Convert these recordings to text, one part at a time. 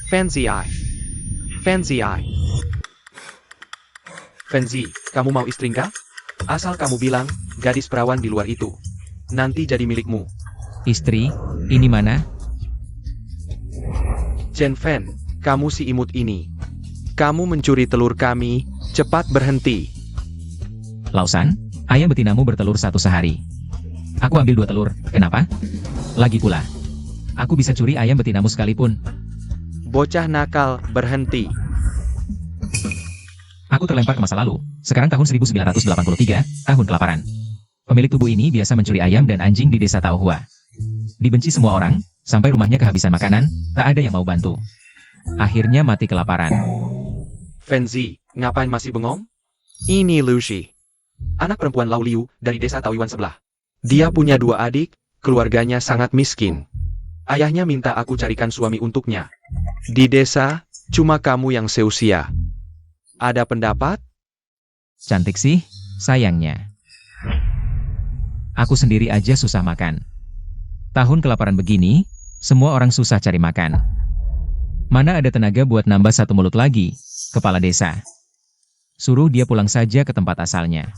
Fancy Eye. Fancy Eye. Fancy, kamu mau istrika? Asal kamu bilang, gadis perawan di luar itu. Nanti jadi milikmu. Istri, ini mana? Chen Fan, kamu si imut ini. Kamu mencuri telur kami, cepat berhenti. Lausan, ayam betinamu bertelur satu sehari. Aku ambil 2 telur, kenapa? Lagi pula, aku bisa curi ayam betinamu sekalipun. Bocah nakal, berhenti. Aku terlempar ke masa lalu, sekarang tahun 1983, tahun kelaparan. Pemilik tubuh ini biasa mencuri ayam dan anjing di desa Taohua. Dibenci semua orang, sampai rumahnya kehabisan makanan, tak ada yang mau bantu. Akhirnya mati kelaparan. Fancy, ngapain masih bengong? Ini Lucy. Anak perempuan Lau Liu dari desa Taoyuan sebelah. Dia punya 2 adik, keluarganya sangat miskin. Ayahnya minta aku carikan suami untuknya. Di desa, cuma kamu yang seusia. Ada pendapat? Cantik sih, sayangnya. Aku sendiri aja susah makan. Tahun kelaparan begini, semua orang susah cari makan. Mana ada tenaga buat nambah 1 mulut lagi, kepala desa. Suruh dia pulang saja ke tempat asalnya.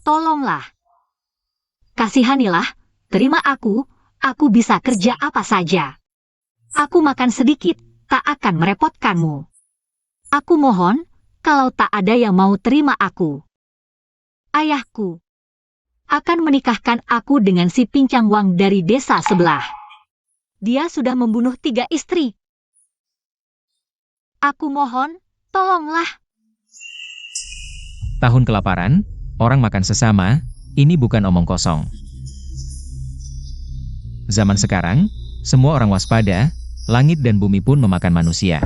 Tolonglah. Kasihanilah, terima aku bisa kerja apa saja. Aku makan sedikit, tak akan merepotkanmu. Aku mohon, kalau tak ada yang mau terima aku. Ayahku akan menikahkan aku dengan si Pincang Wang dari desa sebelah. Dia sudah membunuh 3 istri. Aku mohon, tolonglah. Tahun kelaparan, orang makan sesama, ini bukan omong kosong. Zaman sekarang, semua orang waspada, langit dan bumi pun memakan manusia.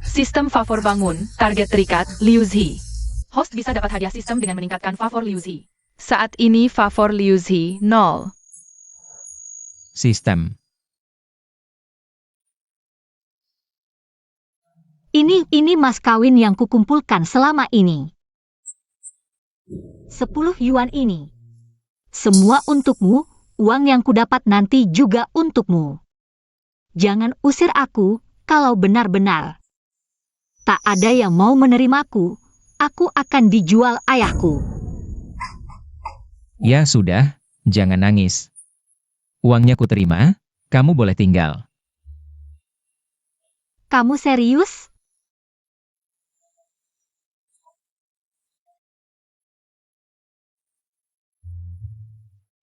Sistem favor bangun, target terikat, Liu Zi. Host bisa dapat hadiah sistem dengan meningkatkan favor Liu Zi. Saat ini favor Liu Zi 0. Sistem. Ini mas kawin yang kukumpulkan selama ini. 10 yuan ini. Semua untukmu, uang yang kudapat nanti juga untukmu. Jangan usir aku, kalau benar-benar tak ada yang mau menerimaku, aku akan dijual ayahku. Ya sudah, jangan nangis. Uangnya ku terima, kamu boleh tinggal. Kamu serius?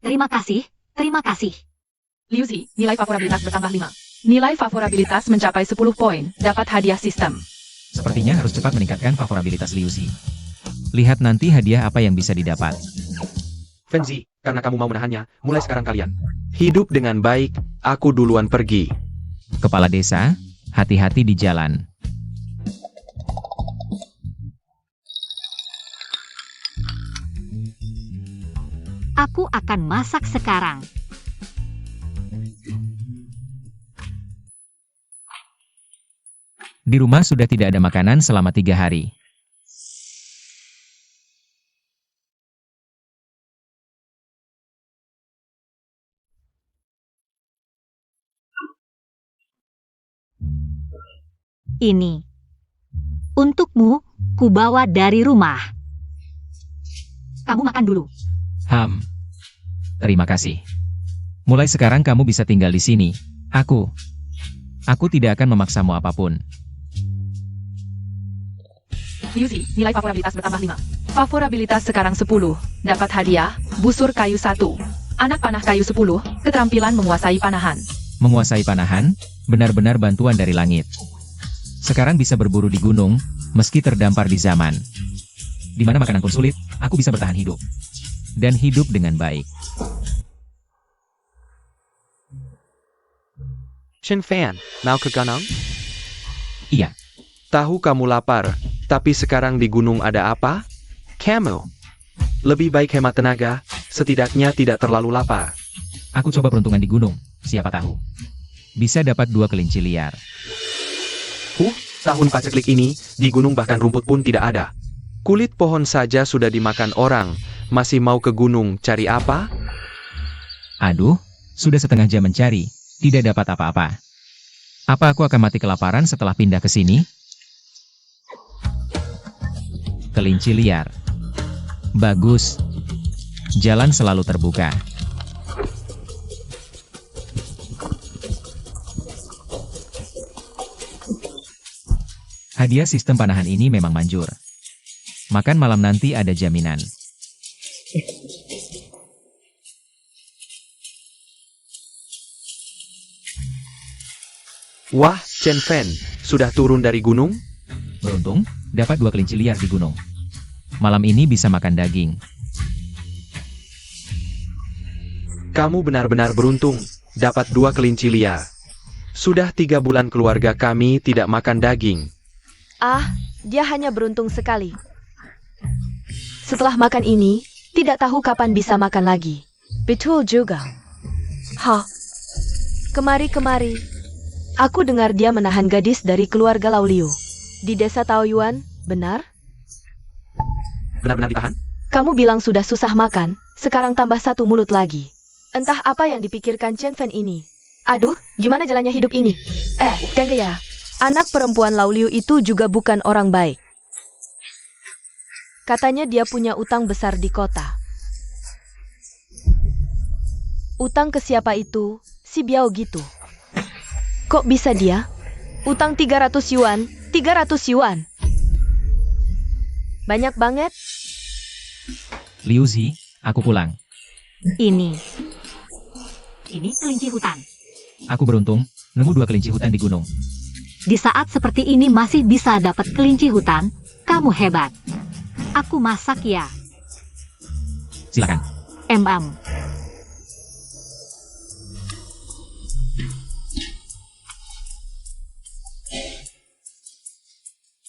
Terima kasih, terima kasih. Liu Zi, nilai favorabilitas bertambah 5. Nilai favorabilitas mencapai 10 poin, dapat hadiah sistem. Sepertinya harus cepat meningkatkan favorabilitas Liu Zi. Lihat nanti hadiah apa yang bisa didapat. Fancy, karena kamu mau menahannya, mulai sekarang kalian hidup dengan baik, aku duluan pergi. Kepala desa, hati-hati di jalan. Aku akan masak sekarang. Di rumah sudah tidak ada makanan selama 3 hari. Ini untukmu, kubawa dari rumah. Kamu makan dulu. Terima kasih. Mulai sekarang kamu bisa tinggal di sini. Aku tidak akan memaksamu apapun. Liu Zi, nilai favorabilitas bertambah 5. Favorabilitas sekarang 10, dapat hadiah, busur kayu 1. Anak panah kayu 10, keterampilan menguasai panahan. Menguasai panahan, benar-benar bantuan dari langit. Sekarang bisa berburu di gunung, meski terdampar di zaman. Di mana makanan pun sulit, aku bisa bertahan hidup. Dan hidup dengan baik. Chen Fan, mau ke gunung? Iya, Tahu kamu lapar, tapi sekarang di gunung ada apa? Kamu. Lebih baik hemat tenaga, setidaknya tidak terlalu lapar. aku coba peruntungan di gunung, siapa tahu. Bisa dapat 2 kelinci liar. Tahun paceklik ini, di gunung bahkan rumput pun tidak ada. Kulit pohon saja sudah dimakan orang, masih mau ke gunung cari apa? Aduh, sudah setengah jam mencari, Tidak dapat apa-apa. Apa aku akan mati kelaparan setelah pindah ke sini? Kelinci liar. Bagus. Jalan selalu terbuka. Hadiah sistem panahan ini memang manjur. Makan malam nanti ada jaminan. Wah, Chen Fan, sudah turun dari gunung? Beruntung, dapat 2 kelinci liar di gunung. Malam ini bisa makan daging. Kamu benar-benar beruntung, dapat 2 kelinci liar. Sudah 3 bulan keluarga kami tidak makan daging. Ah, dia hanya beruntung sekali. Setelah makan ini, tidak tahu kapan bisa makan lagi. Betul juga. Kemari. Aku dengar dia menahan gadis dari keluarga Lau Liu. Di desa Taoyuan, benar? Benar-benar ditahan? Kamu bilang sudah susah makan, sekarang tambah 1 mulut lagi. Entah apa yang dipikirkan Chen Fan ini. Aduh, gimana jalannya hidup ini? Gangga ya. Anak perempuan Lau Liu itu juga bukan orang baik. Katanya dia punya utang besar di kota. Utang ke siapa itu? Si Biao gitu. Kok bisa dia? Utang 300 yuan, 300 yuan. Banyak banget. Liu Zi, aku pulang. Ini kelinci hutan. Aku beruntung, nemu 2 kelinci hutan di gunung. Di saat seperti ini masih bisa dapat kelinci hutan, kamu hebat. Aku masak ya. Silakan.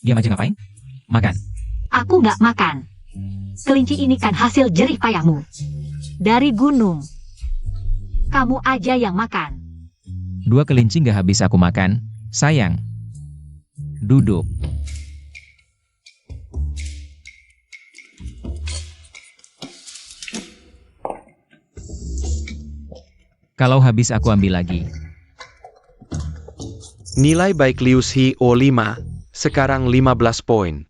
Diam aja ngapain? Makan. Aku nggak makan. Kelinci ini kan hasil jerih payahmu. Dari gunung. Kamu aja yang makan. 2 kelinci nggak habis aku makan, sayang. Duduk. Kalau habis aku ambil lagi. Nilai baik Liu Zi O5, sekarang 15 poin.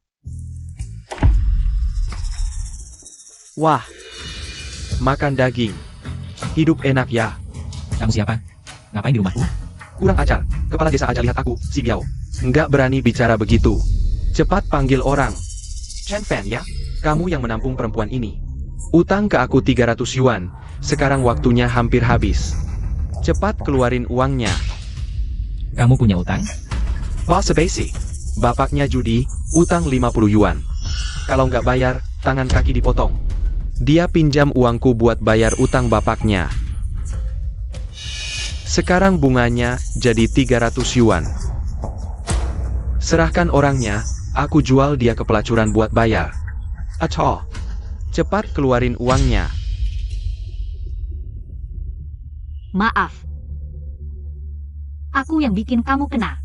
Wah, makan daging. Hidup enak ya. Kamu siapa? Ngapain di rumahku? Kurang ajar, kepala desa aja lihat aku, si Biao. Nggak berani bicara begitu. Cepat panggil orang. Chen Fan ya, kamu yang menampung perempuan ini. Utang ke aku 300 yuan, sekarang waktunya hampir habis. Cepat keluarin uangnya. Kamu punya utang? Bos basic. Bapaknya judi, utang 50 yuan. Kalau nggak bayar, tangan kaki dipotong. Dia pinjam uangku buat bayar utang bapaknya. Sekarang bunganya jadi 300 yuan. Serahkan orangnya, aku jual dia ke pelacuran buat bayar. Acoh. Cepat keluarin uangnya. Maaf. Aku yang bikin kamu kena.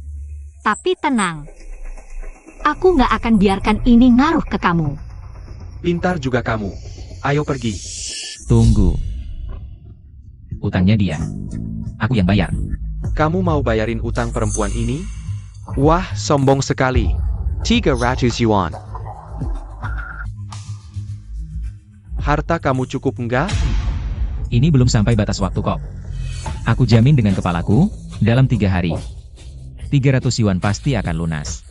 Tapi tenang. Aku nggak akan biarkan ini ngaruh ke kamu. Pintar juga kamu. Ayo pergi. Tunggu. Utangnya dia. Aku yang bayar. Kamu mau bayarin utang perempuan ini? Wah, sombong sekali. 300 yuan. Harta kamu cukup enggak? Ini belum sampai batas waktu kok. Aku jamin dengan kepalaku, dalam 3 hari. 300 yuan pasti akan lunas.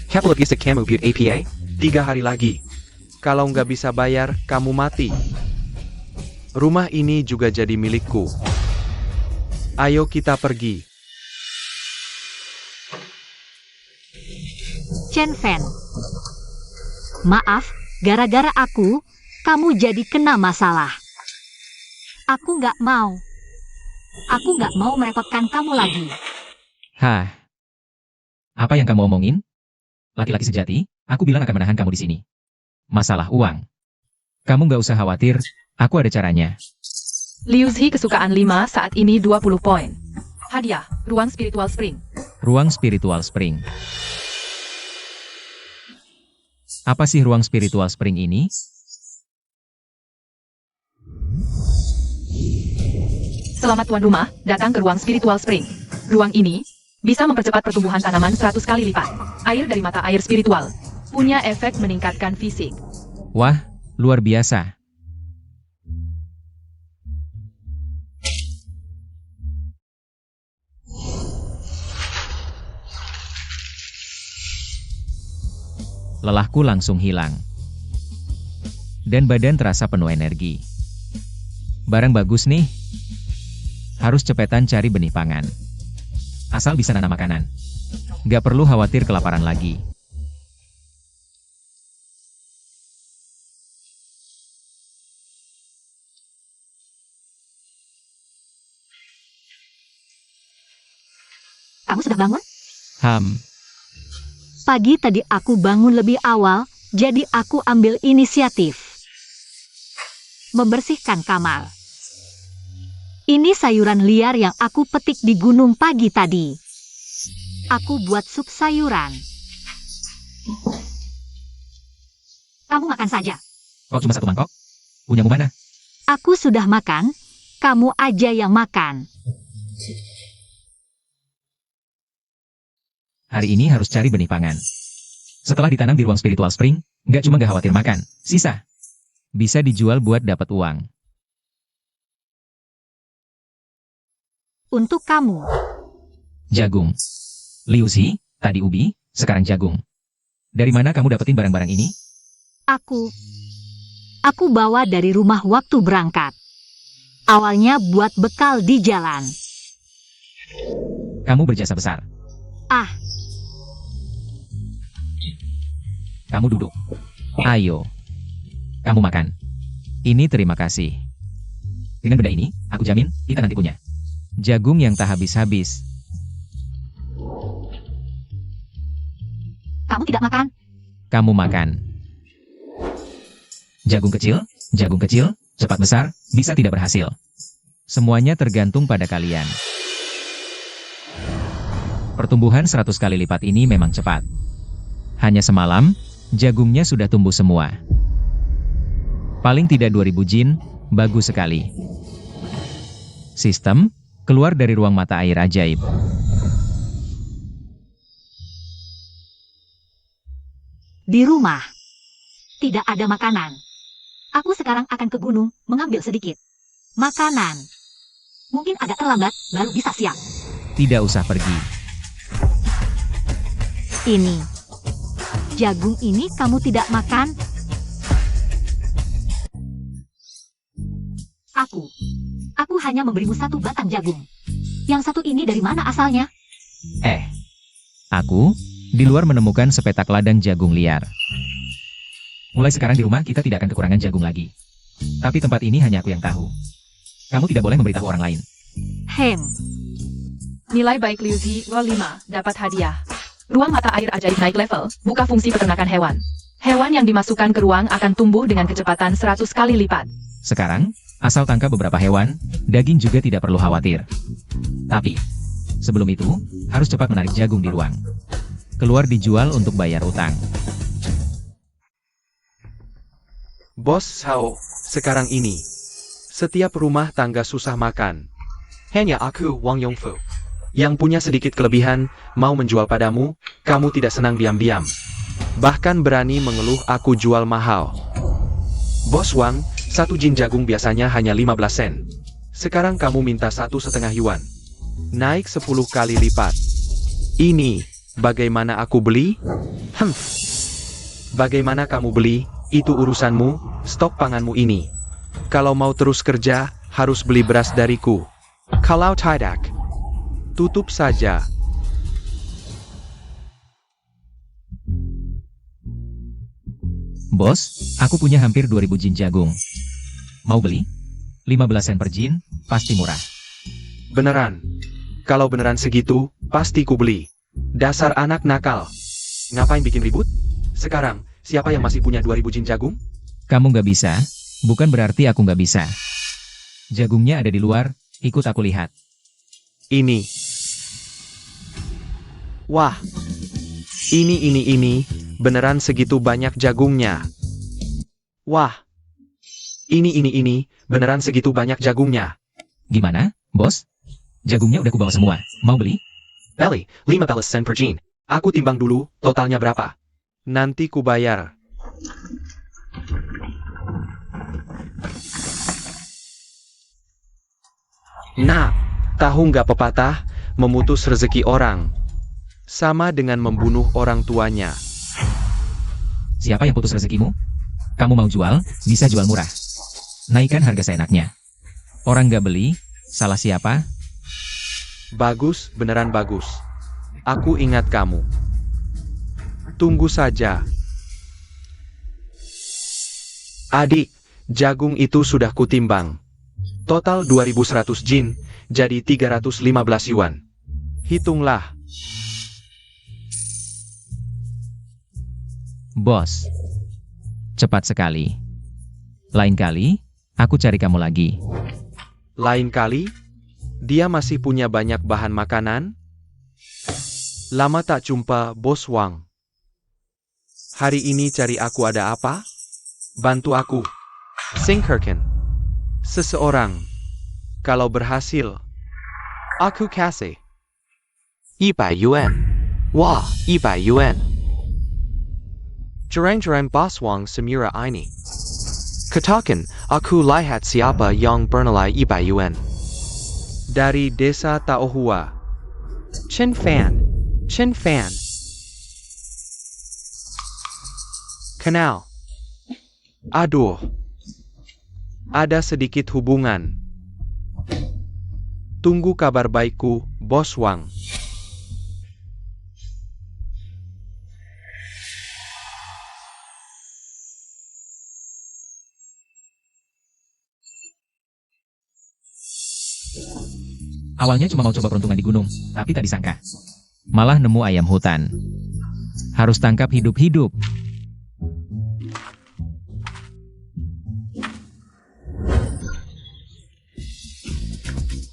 Kaplogistik kamu buat APA? 3 hari lagi. Kalau nggak bisa bayar, kamu mati. Rumah ini juga jadi milikku. Ayo kita pergi. Chen Fan. Maaf, gara-gara aku, kamu jadi kena masalah. Aku nggak mau. Aku nggak mau merepotkan kamu lagi. Hah? Apa yang kamu omongin? Laki-laki sejati, aku bilang akan menahan kamu di sini. Masalah uang. Kamu nggak usah khawatir, aku ada caranya. Liu Zi kesukaan 5 saat ini 20 poin. Hadiah, ruang spiritual spring. Ruang spiritual spring. Apa sih ruang spiritual spring ini? Selamat tuan rumah, datang ke ruang Spiritual Spring. Ruang ini bisa mempercepat pertumbuhan tanaman 100 kali lipat. Air dari mata air spiritual punya efek meningkatkan fisik. Wah, luar biasa. Lelahku langsung hilang. Dan badan terasa penuh energi. Barang bagus nih. Harus cepetan cari benih pangan. Asal bisa nanam makanan. Gak perlu khawatir kelaparan lagi. Kamu sudah bangun? Pagi tadi aku bangun lebih awal, jadi aku ambil inisiatif. Membersihkan kamar. Ini sayuran liar yang aku petik di gunung pagi tadi. Aku buat sup sayuran. Kamu makan saja. Kok cuma satu mangkok? Punyamu mana? Aku sudah makan, kamu aja yang makan. Hari ini harus cari benih pangan. Setelah ditanam di ruang Spiritual Spring, nggak cuma nggak khawatir makan, sisa. Bisa dijual buat dapat uang. Untuk kamu. Jagung. Liu Zi, tadi ubi, sekarang jagung. Dari mana kamu dapetin barang-barang ini? Aku bawa dari rumah waktu berangkat. Awalnya buat bekal di jalan. Kamu berjasa besar. Kamu duduk. Ayo. Kamu makan. Ini terima kasih. Dengan benda ini, aku jamin, kita nanti punya jagung yang tak habis-habis. Kamu tidak makan? Kamu makan. Jagung kecil, cepat besar, bisa tidak berhasil. Semuanya tergantung pada kalian. Pertumbuhan 100 kali lipat ini memang cepat. Hanya semalam, jagungnya sudah tumbuh semua. Paling tidak 2000 jin, bagus sekali. Sistem, keluar dari ruang mata air ajaib. Di rumah. Tidak ada makanan. Aku sekarang akan ke gunung, mengambil sedikit makanan. Mungkin agak terlambat, baru bisa siap. Tidak usah pergi. Ini. Jagung ini kamu tidak makan? Aku hanya memberimu satu batang jagung. Yang satu ini dari mana asalnya? Aku, di luar menemukan sepetak ladang jagung liar. Mulai sekarang di rumah kita tidak akan kekurangan jagung lagi. Tapi tempat ini hanya aku yang tahu. Kamu tidak boleh memberitahu orang lain. Nilai baik Liu Zi, Gol 5, dapat hadiah. Ruang mata air ajaib naik level, buka fungsi peternakan hewan. Hewan yang dimasukkan ke ruang akan tumbuh dengan kecepatan 100 kali lipat. Sekarang, asal tangkap beberapa hewan, daging juga tidak perlu khawatir. Tapi, sebelum itu, harus cepat menarik jagung di ruang. Keluar dijual untuk bayar utang. Bos Sao, sekarang ini, setiap rumah tangga susah makan. Hanya aku, Wang Yongfu, yang punya sedikit kelebihan, mau menjual padamu, kamu tidak senang diam-diam. Bahkan berani mengeluh aku jual mahal. Bos Wang, satu jin jagung biasanya hanya 15 sen. Sekarang kamu minta 1,5 yuan. Naik 10 kali lipat. Ini, bagaimana aku beli? Bagaimana kamu beli, itu urusanmu, stok panganmu ini. Kalau mau terus kerja, harus beli beras dariku. Kalau tidak, tutup saja. Bos, aku punya hampir 2000 jin jagung. Mau beli? 15 sen per jin, pasti murah. Beneran. Kalau beneran segitu, pasti ku beli. Dasar anak nakal. Ngapain bikin ribut? Sekarang, siapa yang masih punya 2000 jin jagung? Kamu nggak bisa, bukan berarti aku nggak bisa. Jagungnya ada di luar, ikut aku lihat. Ini. Wah. Ini. Beneran segitu banyak jagungnya. Wah. Ini. Beneran segitu banyak jagungnya. Gimana? Bos, jagungnya udah kubawa semua. Mau beli? Belly, 15 sen per jean. Aku timbang dulu, totalnya berapa? Nanti ku bayar. Nah, tahu nggak pepatah, memutus rezeki orang sama dengan membunuh orang tuanya. Siapa yang putus rezekimu? Kamu mau jual, bisa jual murah. Naikkan harga seenaknya. Orang nggak beli, salah siapa? Bagus, beneran bagus. Aku ingat kamu. Tunggu saja. Adik, jagung itu sudah kutimbang. Total 2100 jin, jadi 315 yuan. Hitunglah. Bos. Cepat sekali. Lain kali, aku cari kamu lagi. Lain kali, dia masih punya banyak bahan makanan? Lama tak jumpa, Bos Wang. Hari ini cari aku ada apa? Bantu aku. Singkirkan. Seseorang. Kalau berhasil, aku kasih 100 yuan. Wah, 100 yuan. Jarang-jarang Bos Wang semira ini. Katakan, aku lihat siapa yang bernilai 100 yuan. Dari desa Taohua. Chen Fan. Chen Fan. Kenal. Aduh. Ada sedikit hubungan. Tunggu kabar baikku, Bos Wang. Awalnya cuma mau coba peruntungan di gunung, tapi tak disangka. Malah nemu ayam hutan. Harus tangkap hidup-hidup.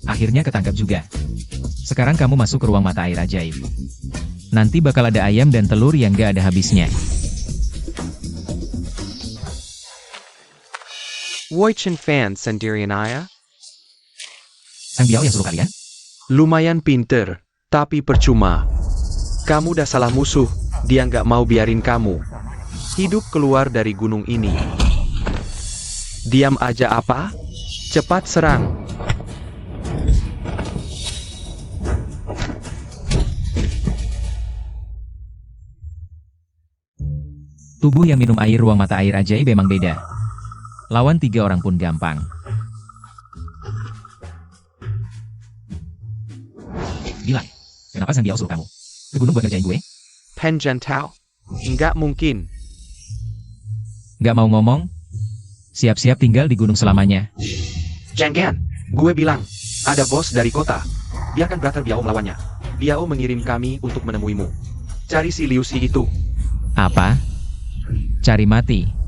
Akhirnya ketangkap juga. Sekarang kamu masuk ke ruang mata air ajaib. Nanti bakal ada ayam dan telur yang gak ada habisnya. Woi Chen Fan sendirian ayah? Sang Biao yang suruh kalian? Lumayan pinter, tapi percuma. Kamu dah salah musuh, dia nggak mau biarin kamu hidup keluar dari gunung ini. Diam aja apa? Cepat serang. Tubuh yang minum air ruang mata air ajaib memang beda. Lawan 3 orang pun gampang. Gila, kenapa Sang Biao suruh kamu ke gunung buat ngerjain gue? Pen Jentao? Nggak mungkin. Gak mau ngomong? Siap-siap tinggal di gunung selamanya. Jangan, gue bilang, ada bos dari kota. Biarkan Brother Biao melawannya. Biao mengirim kami untuk menemuimu. Cari si Liu Si itu. Apa? Cari mati.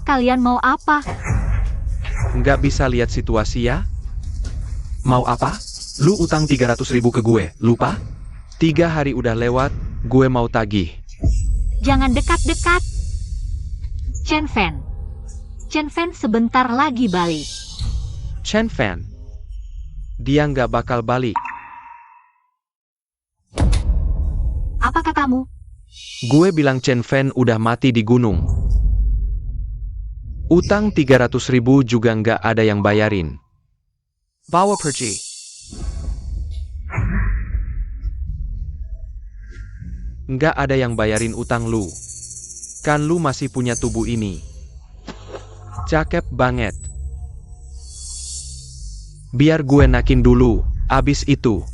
Kalian mau apa? Nggak bisa lihat situasi ya? Mau apa? Lu utang 300.000 ke gue, lupa? 3 hari udah lewat, gue mau tagih. Jangan dekat-dekat. Chen Fan sebentar lagi balik. Chen Fan. Dia nggak bakal balik. Apa katamu? Gue bilang Chen Fan udah mati di gunung. Utang 300.000 juga nggak ada yang bayarin. Bawa pergi. Nggak ada yang bayarin utang lu. Kan lu masih punya tubuh ini. Cakep banget. Biar gue nakin dulu, abis itu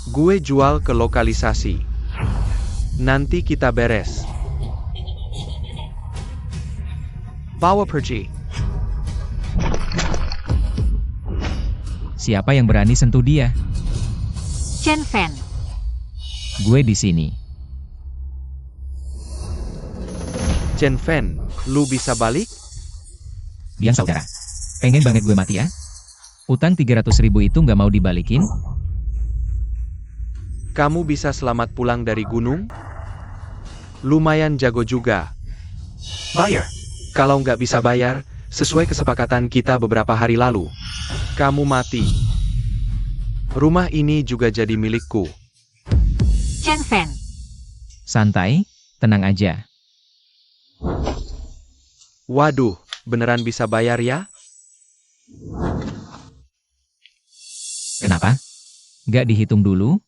gue jual ke lokalisasi. Nanti kita beres. Bawa pergi. Siapa yang berani sentuh dia? Chen Fan. Gue di sini. Chen Fan, lu bisa balik? Biang saudara. Pengen banget gue mati ya? Utang 300.000 itu nggak mau dibalikin? Kamu bisa selamat pulang dari gunung? Lumayan jago juga. Bayar. Kalau nggak bisa bayar, sesuai kesepakatan kita beberapa hari lalu, kamu mati. Rumah ini juga jadi milikku. Chen Fan. Santai, tenang aja. Waduh, beneran bisa bayar ya? Kenapa? Nggak dihitung dulu?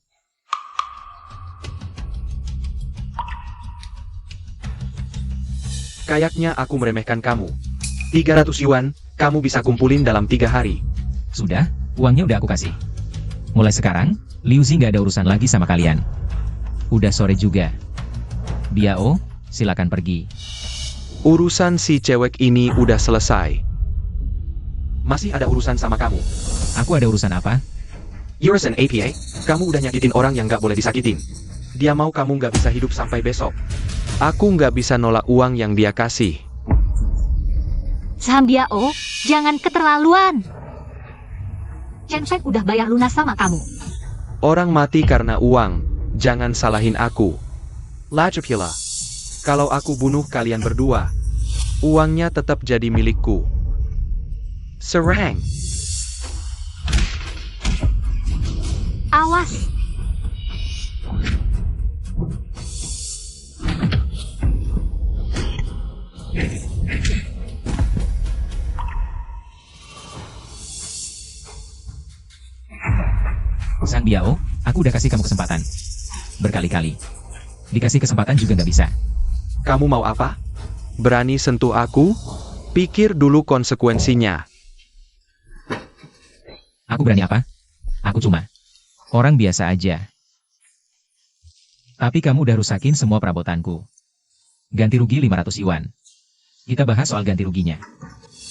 Kayaknya aku meremehkan kamu. 300 yuan, kamu bisa kumpulin dalam 3 hari. Sudah, uangnya udah aku kasih. Mulai sekarang, Liu Zi nggak ada urusan lagi sama kalian. Udah sore juga. Biao, silakan pergi. Urusan si cewek ini udah selesai. Masih ada urusan sama kamu. Aku ada urusan apa? You're an APA, kamu udah nyakitin orang yang nggak boleh disakitin. Dia mau kamu nggak bisa hidup sampai besok. Aku nggak bisa nolak uang yang dia kasih. Sam Biao, jangan keterlaluan. Chen Fan udah bayar lunas sama kamu. Orang mati karena uang, jangan salahin aku. Lajapila. Kalau aku bunuh kalian berdua, uangnya tetap jadi milikku. Serang. Awas. Sang Biao, aku udah kasih kamu kesempatan. Berkali-kali. Dikasih kesempatan juga nggak bisa. Kamu mau apa? Berani sentuh aku? Pikir dulu konsekuensinya. Aku berani apa? Aku cuma orang biasa aja. Tapi kamu udah rusakin semua perabotanku. Ganti rugi 500 yuan. Kita bahas soal ganti ruginya.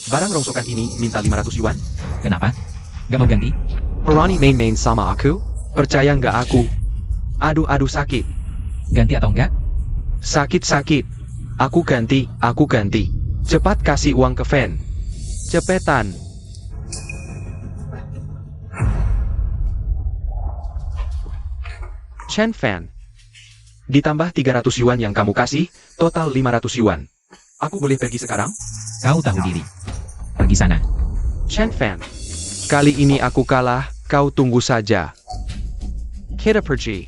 Barang rongsokan ini minta 500 yuan. Kenapa? Gak mau ganti? Berani main-main sama aku? Percaya nggak aku? Aduh sakit. Ganti atau enggak? Sakit. Aku ganti. Cepat kasih uang ke Fan. Cepetan. Chen Fan. Ditambah 300 yuan yang kamu kasih, total 500 yuan. Aku boleh pergi sekarang? Kau tahu diri. Pergi sana. Chen Fan. Kali ini aku kalah, kau tunggu saja. Kita pergi.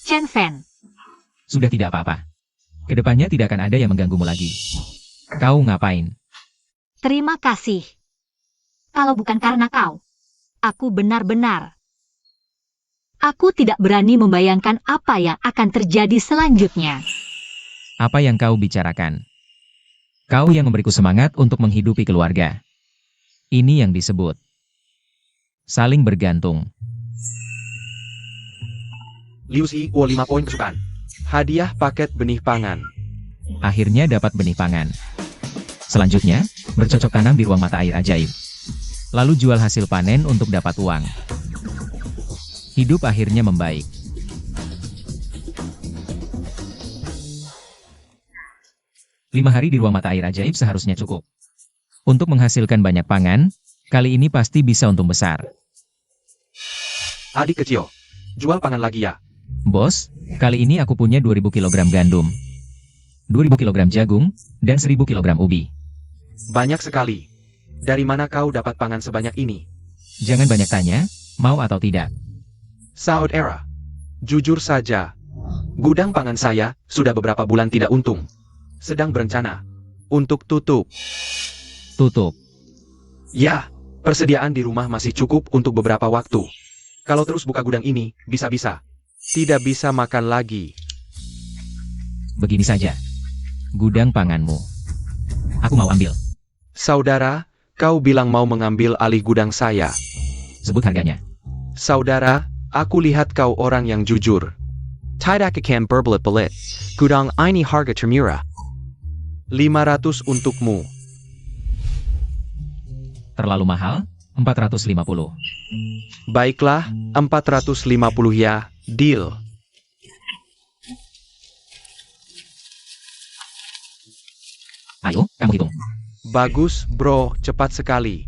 Chen Fan. Sudah tidak apa-apa. Kedepannya tidak akan ada yang mengganggumu lagi. Kau ngapain? Terima kasih. Kalau bukan karena kau, aku benar-benar. Aku tidak berani membayangkan apa yang akan terjadi selanjutnya. Apa yang kau bicarakan? Kau yang memberiku semangat untuk menghidupi keluarga. Ini yang disebut saling bergantung. Liu Zi, 5 poin kesukaan. Hadiah paket benih pangan. Akhirnya dapat benih pangan. Selanjutnya, bercocok tanam di ruang mata air ajaib. Lalu jual hasil panen untuk dapat uang. Hidup akhirnya membaik. Lima hari di ruang mata air ajaib seharusnya cukup. Untuk menghasilkan banyak pangan, kali ini pasti bisa untung besar. Adik kecil, jual pangan lagi ya. Bos, kali ini aku punya 2000 kg gandum, 2000 kg jagung, dan 1000 kg ubi. Banyak sekali. Dari mana kau dapat pangan sebanyak ini? Jangan banyak tanya, mau atau tidak. Saudara, jujur saja, gudang pangan saya sudah beberapa bulan tidak untung. Sedang berencana untuk tutup. Tutup. Ya, persediaan di rumah masih cukup untuk beberapa waktu. Kalau terus buka gudang ini, bisa-bisa tidak bisa makan lagi. Begini saja. Gudang panganmu. Aku mau ambil. Saudara, kau bilang mau mengambil alih gudang saya. Sebut harganya. Saudara, aku lihat kau orang yang jujur. Tidak akan berbelit-belit. Gudang ini harga termurah. 500 untukmu. Terlalu mahal? 450. Baiklah, 450 ya, deal. Ayo, kamu hitung. Bagus, bro, cepat sekali.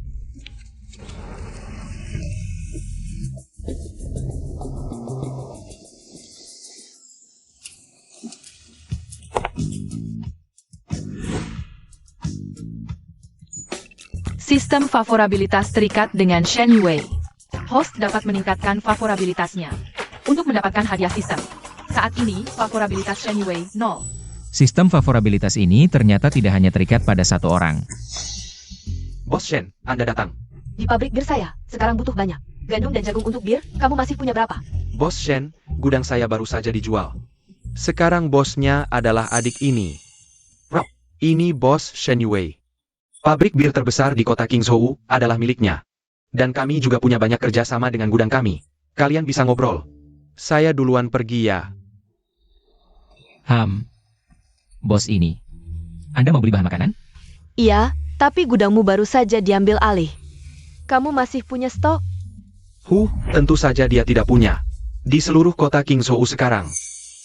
Sistem favorabilitas terikat dengan Shen Yue. Host dapat meningkatkan favorabilitasnya. Untuk mendapatkan hadiah sistem. Saat ini, favorabilitas Shen Yue 0. Sistem favorabilitas ini ternyata tidak hanya terikat pada satu orang. Bos Shen, Anda datang. Di pabrik bir saya, sekarang butuh banyak. Gandum dan jagung untuk bir, kamu masih punya berapa? Bos Shen, gudang saya baru saja dijual. Sekarang bosnya adalah adik ini. Rob, ini bos Shen Yue. Pabrik bir terbesar di kota Qingzhou adalah miliknya. Dan kami juga punya banyak kerjasama dengan gudang kami. Kalian bisa ngobrol. Saya duluan pergi ya. Bos ini. Anda mau beli bahan makanan? Iya, tapi gudangmu baru saja diambil alih. Kamu masih punya stok? Tentu saja dia tidak punya. Di seluruh kota Qingzhou sekarang.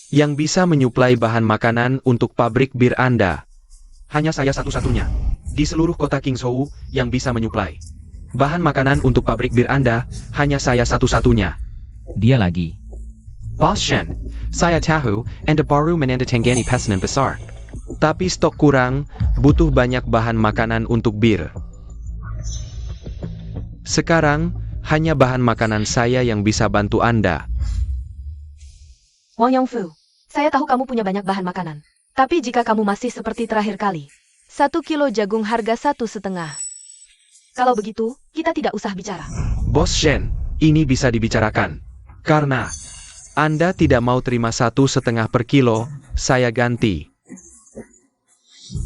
Yang bisa menyuplai bahan makanan untuk pabrik bir Anda. Hanya saya satu-satunya. Di seluruh kota Qingzhou yang bisa menyuplai. Bahan makanan untuk pabrik bir Anda, hanya saya satu-satunya. Dia lagi. Bos Shen, saya tahu, Anda baru menandatangani pesanan besar. Tapi stok kurang, butuh banyak bahan makanan untuk bir. Sekarang, hanya bahan makanan saya yang bisa bantu Anda. Wang Yongfu, saya tahu kamu punya banyak bahan makanan. Tapi jika kamu masih seperti terakhir kali, 1 kilo jagung harga 1,5. Kalau begitu, kita tidak usah bicara. Bos Shen, ini bisa dibicarakan. Karena Anda tidak mau terima 1,5 per kilo, saya ganti.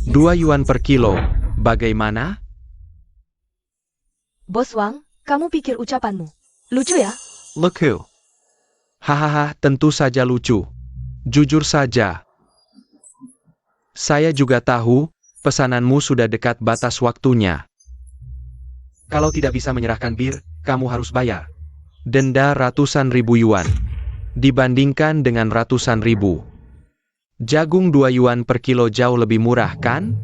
2 yuan per kilo, bagaimana? Bos Wang, kamu pikir ucapanmu lucu ya? Lucu. Hahaha, tentu saja lucu. Jujur saja. Saya juga tahu, pesananmu sudah dekat batas waktunya. Kalau tidak bisa menyerahkan bir, kamu harus bayar. Denda ratusan ribu yuan. Dibandingkan dengan ratusan ribu. Jagung 2 yuan per kilo jauh lebih murah, kan?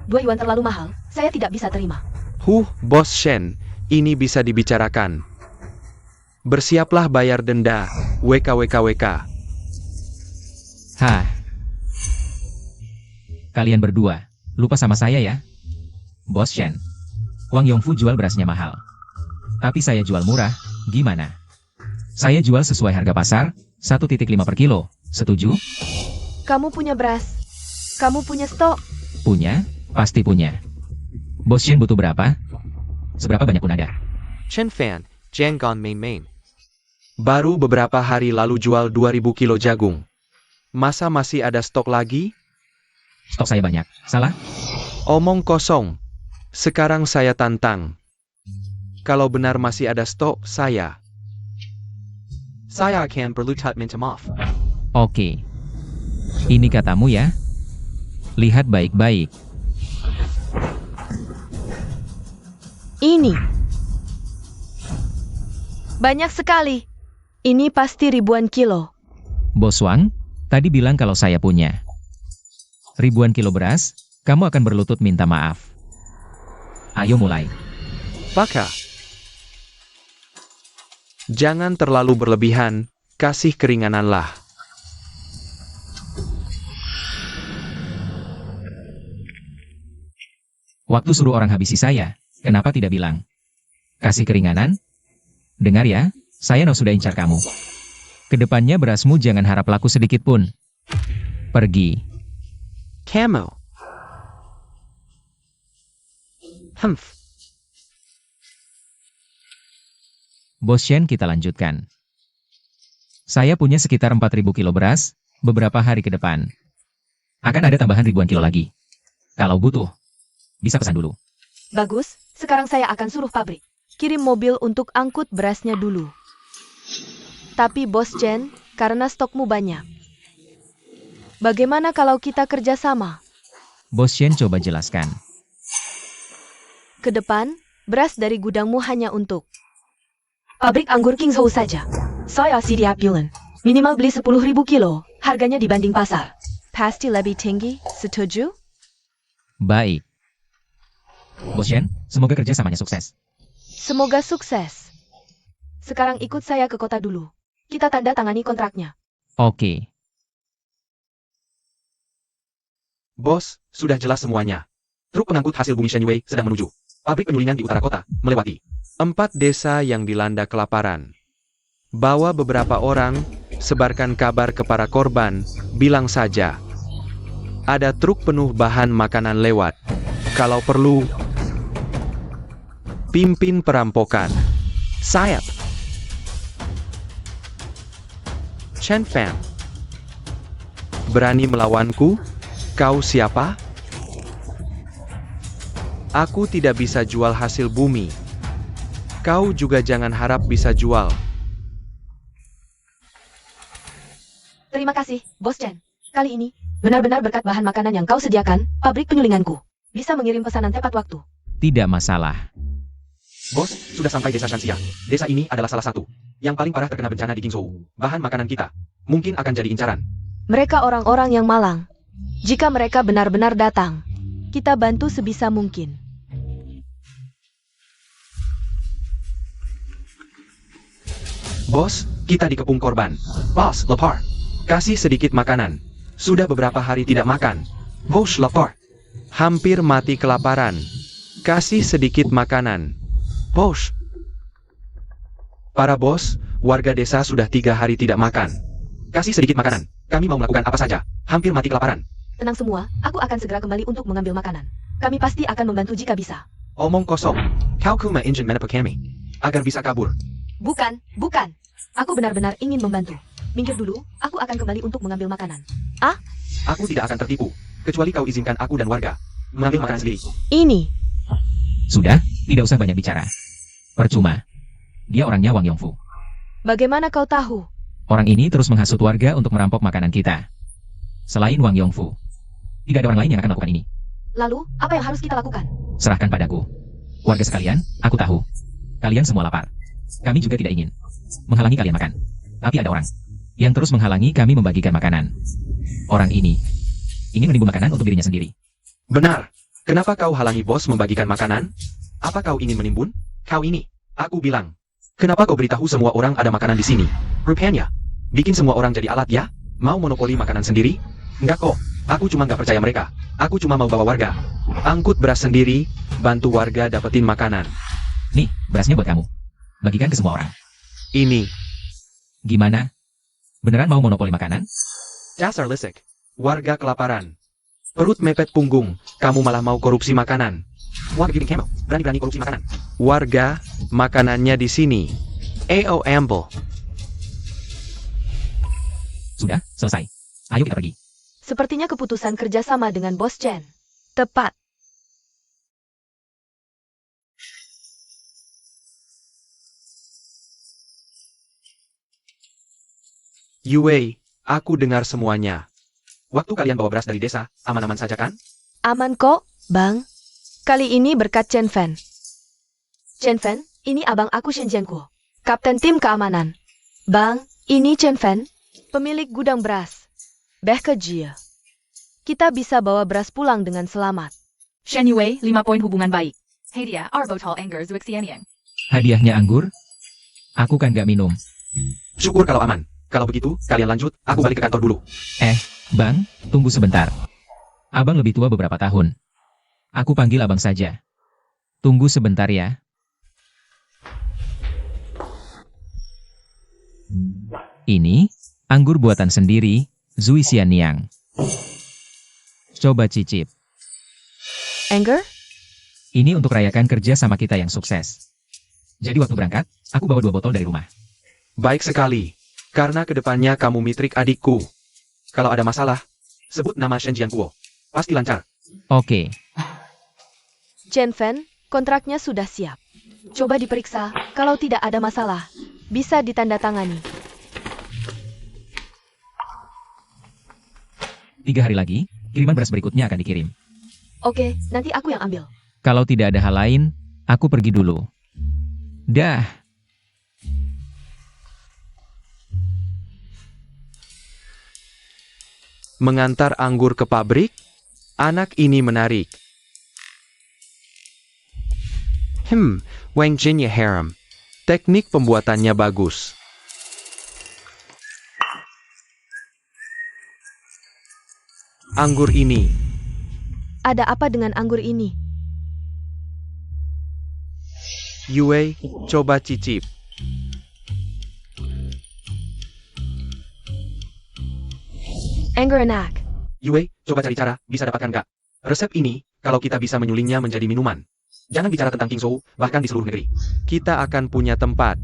2 yuan terlalu mahal, saya tidak bisa terima. Bos Shen, ini bisa dibicarakan. Bersiaplah bayar denda, WKWKWK. Kalian berdua, lupa sama saya ya. Bos Shen, Wang Yongfu jual berasnya mahal. Tapi saya jual murah, gimana? Saya jual sesuai harga pasar, 1,5 per kilo, setuju? Kamu punya beras. Kamu punya stok. Punya, pasti punya. Bos Shen butuh berapa? Seberapa banyak pun ada. Chen Fan, Jianggan Main. Baru beberapa hari lalu jual 2.000 kilo jagung. Masa masih ada stok lagi? Stok saya banyak, salah? Omong kosong. Sekarang saya tantang. Kalau benar masih ada stok, saya akan berlutut minta maaf. Oke. Ini katamu ya. Lihat baik-baik. Ini. Banyak sekali. Ini pasti ribuan kilo. Bos Wang, tadi bilang kalau saya punya ribuan kilo beras, kamu akan berlutut minta maaf. Ayo mulai. Baka. Jangan terlalu berlebihan, kasih keringananlah. Waktu suruh orang habisi saya, kenapa tidak bilang? Kasih keringanan? Dengar ya, saya sudah incar kamu. Kedepannya berasmu jangan harap laku sedikit pun. Pergi. Kamu. Bos Shen, kita lanjutkan. Saya punya sekitar 4.000 kilo beras, beberapa hari ke depan. Akan ada tambahan ribuan kilo lagi. Kalau butuh, bisa pesan dulu. Bagus, sekarang saya akan suruh pabrik kirim mobil untuk angkut berasnya dulu. Tapi Bos Chen, karena stokmu banyak. Bagaimana kalau kita kerjasama? Bos Shen coba jelaskan. Ke depan, beras dari gudangmu hanya untuk pabrik anggur Qingzhou saja. Saya siap bulan. Minimal beli 10.000 kilo, harganya dibanding pasar. Pasti lebih tinggi, setuju? Baik. Bos Shen, semoga kerjasamanya sukses. Semoga sukses. Sekarang ikut saya ke kota dulu. Kita tanda tangani kontraknya. Oke. Bos, sudah jelas semuanya. Truk pengangkut hasil bumi Shenyue sedang menuju pabrik penyulingan di utara kota, melewati 4 desa yang dilanda kelaparan. Bawa beberapa orang, sebarkan kabar ke para korban, bilang saja. Ada truk penuh bahan makanan lewat. Kalau perlu, pimpin perampokan. Sayap. Chen Fan. Berani melawanku? Kau siapa? Aku tidak bisa jual hasil bumi. Kau juga jangan harap bisa jual. Terima kasih, Bos Chen. Kali ini, benar-benar berkat bahan makanan yang kau sediakan, pabrik penyulinganku bisa mengirim pesanan tepat waktu. Tidak masalah. Bos, sudah sampai desa Shanxia. Desa ini adalah salah satu yang paling parah terkena bencana di Qingzhou. Bahan makanan kita mungkin akan jadi incaran. Mereka orang-orang yang malang. Jika mereka benar-benar datang, kita bantu sebisa mungkin. Bos, kita dikepung korban. Bos, lapar. Kasih sedikit makanan. Sudah beberapa hari tidak makan. Bos, lapar. Hampir mati kelaparan. Kasih sedikit makanan. Bos. Para bos, warga desa sudah 3 hari tidak makan. Kasih sedikit makanan. Kami mau melakukan apa saja. Hampir mati kelaparan. Tenang semua, aku akan segera kembali untuk mengambil makanan. Kami pasti akan membantu jika bisa. Omong kosong. Kau kuma engine mana kami agar bisa kabur. Bukan. Aku benar-benar ingin membantu. Minggir dulu, aku akan kembali untuk mengambil makanan. Aku tidak akan tertipu, kecuali kau izinkan aku dan warga mengambil makanan sendiri. Ini. Sudah, tidak usah banyak bicara. Percuma. Dia orangnya Wang Yongfu. Bagaimana kau tahu? Orang ini terus menghasut warga untuk merampok makanan kita. Selain Wang Yongfu, tidak ada orang lain yang akan melakukan ini. Lalu, apa yang harus kita lakukan? Serahkan padaku. Warga sekalian, aku tahu. Kalian semua lapar. Kami juga tidak ingin menghalangi kalian makan. Tapi ada orang yang terus menghalangi kami membagikan makanan. Orang ini ingin menimbun makanan untuk dirinya sendiri. Benar. Kenapa kau halangi bos membagikan makanan? Apa kau ingin menimbun? Kau ini. Aku bilang. Kenapa kau beritahu semua orang ada makanan di sini? Rupanya. Bikin semua orang jadi alat ya? Mau monopoli makanan sendiri? Enggak kok. Aku cuma nggak percaya mereka. Aku cuma mau bawa warga. Angkut beras sendiri. Bantu warga dapetin makanan. Nih, berasnya buat kamu. Bagikan ke semua orang. Ini. Gimana? Beneran mau monopoli makanan? Dasar lisik. Warga kelaparan. Perut mepet punggung. Kamu malah mau korupsi makanan. Warga giving camel. Berani-berani korupsi makanan. Warga, makanannya di sini. AO Amble. Sudah, selesai. Ayo kita pergi. Sepertinya keputusan kerjasama dengan Bos Chen. Tepat. Yue, aku dengar semuanya. Waktu kalian bawa beras dari desa, aman-aman saja kan? Aman kok, Bang. Kali ini berkat Chen Fan. Chen Fan, ini abang aku Shen Jianguo, Kapten Tim Keamanan. Bang, ini Chen Fan, pemilik gudang beras. Behke Jia. Kita bisa bawa beras pulang dengan selamat. Shenyue, 5 poin hubungan baik. Hadiah, Arbotol Anger Zwik Sianyang. Hadiahnya anggur? Aku kan gak minum. Syukur kalau aman. Kalau begitu, kalian lanjut, aku balik ke kantor dulu. Bang, tunggu sebentar. Abang lebih tua beberapa tahun. Aku panggil abang saja. Tunggu sebentar ya. Ini, anggur buatan sendiri, Zui Xianyang. Coba cicip. Anger? Ini untuk rayakan kerja sama kita yang sukses. Jadi waktu berangkat, aku bawa 2 botol dari rumah. Baik sekali. Karena kedepannya kamu mitrik adikku. Kalau ada masalah, sebut nama Shen Jianguo. Pasti lancar. Oke. Chen Fan, kontraknya sudah siap. Coba diperiksa, kalau tidak ada masalah, bisa ditandatangani. 3 hari lagi, kiriman beras berikutnya akan dikirim. Oke, nanti aku yang ambil. Kalau tidak ada hal lain, aku pergi dulu. Dah. Mengantar anggur ke pabrik? Anak ini menarik. Wang Jin ya harem. Teknik pembuatannya bagus. Anggur ini ada apa dengan anggur ini? Yue, coba cicip. Anggur enak. Yue, coba cari cara, bisa dapatkan nggak? Resep ini, kalau kita bisa menyulingnya menjadi minuman. Jangan bicara tentang King Zhou, bahkan di seluruh negeri. Kita akan punya tempat.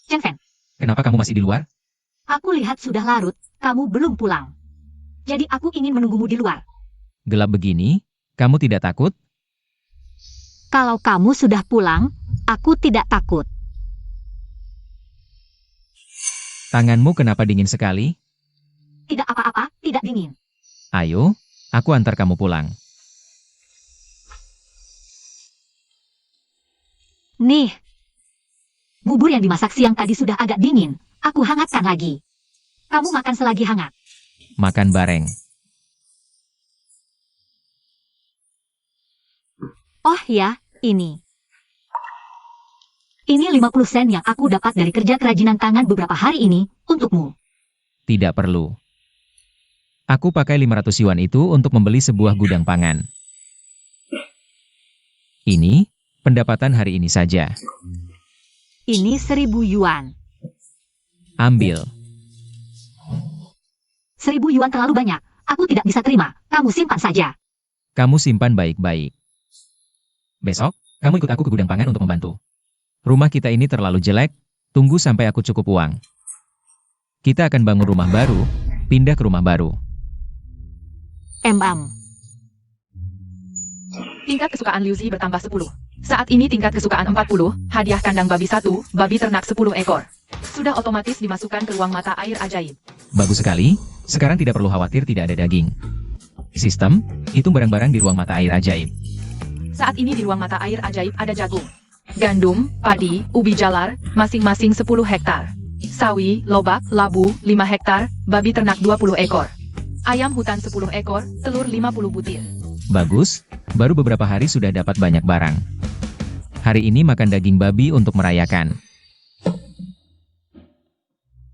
Chen Fan, Kenapa kamu masih di luar? aku lihat sudah larut, kamu belum pulang. Jadi aku ingin menunggumu di luar. Gelap begini, kamu tidak takut? Kalau kamu sudah pulang, aku tidak takut. Tanganmu kenapa dingin sekali? Tidak apa-apa, tidak dingin. Ayo, aku antar kamu pulang. Nih, bubur yang dimasak siang tadi sudah agak dingin. Aku hangatkan lagi. Kamu makan selagi hangat. Makan bareng. Oh ya, ini. Ini 50 sen yang aku dapat dari kerja kerajinan tangan beberapa hari ini, untukmu. Tidak perlu. Aku pakai 500 yuan itu untuk membeli sebuah gudang pangan. Ini, pendapatan hari ini saja. Ini 1000 yuan. Ambil. 1000 yuan terlalu banyak. Aku tidak bisa terima. Kamu simpan saja. Kamu simpan baik-baik. Besok, kamu ikut aku ke gudang pangan untuk membantu. Rumah kita ini terlalu jelek, tunggu sampai aku cukup uang. Kita akan bangun rumah baru, pindah ke rumah baru. Tingkat kesukaan Liu Zi bertambah 10. Saat ini tingkat kesukaan 40, hadiah kandang babi 1, babi ternak 10 ekor. Sudah otomatis dimasukkan ke ruang mata air ajaib. Bagus sekali, sekarang tidak perlu khawatir tidak ada daging. Sistem, hitung barang-barang di ruang mata air ajaib. Saat ini di ruang mata air ajaib ada jagung, gandum, padi, ubi jalar, masing-masing 10 hektar. Sawi, lobak, labu, 5 hektar, babi ternak 20 ekor. Ayam hutan 10 ekor, telur 50 butir. Bagus, baru beberapa hari sudah dapat banyak barang. Hari ini makan daging babi untuk merayakan.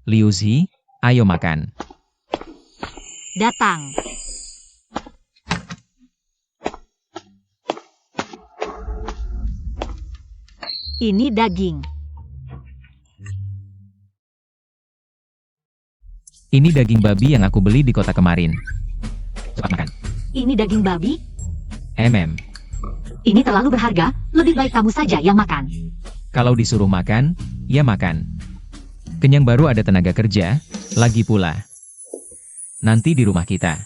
Liu Zi, ayo makan. Datang. Ini daging. Ini daging babi yang aku beli di kota kemarin. Cepat makan. Ini daging babi. Ini terlalu berharga. Lebih baik kamu saja yang makan. Kalau disuruh makan, ya makan. Kenyang baru ada tenaga kerja, lagi pula. Nanti di rumah kita.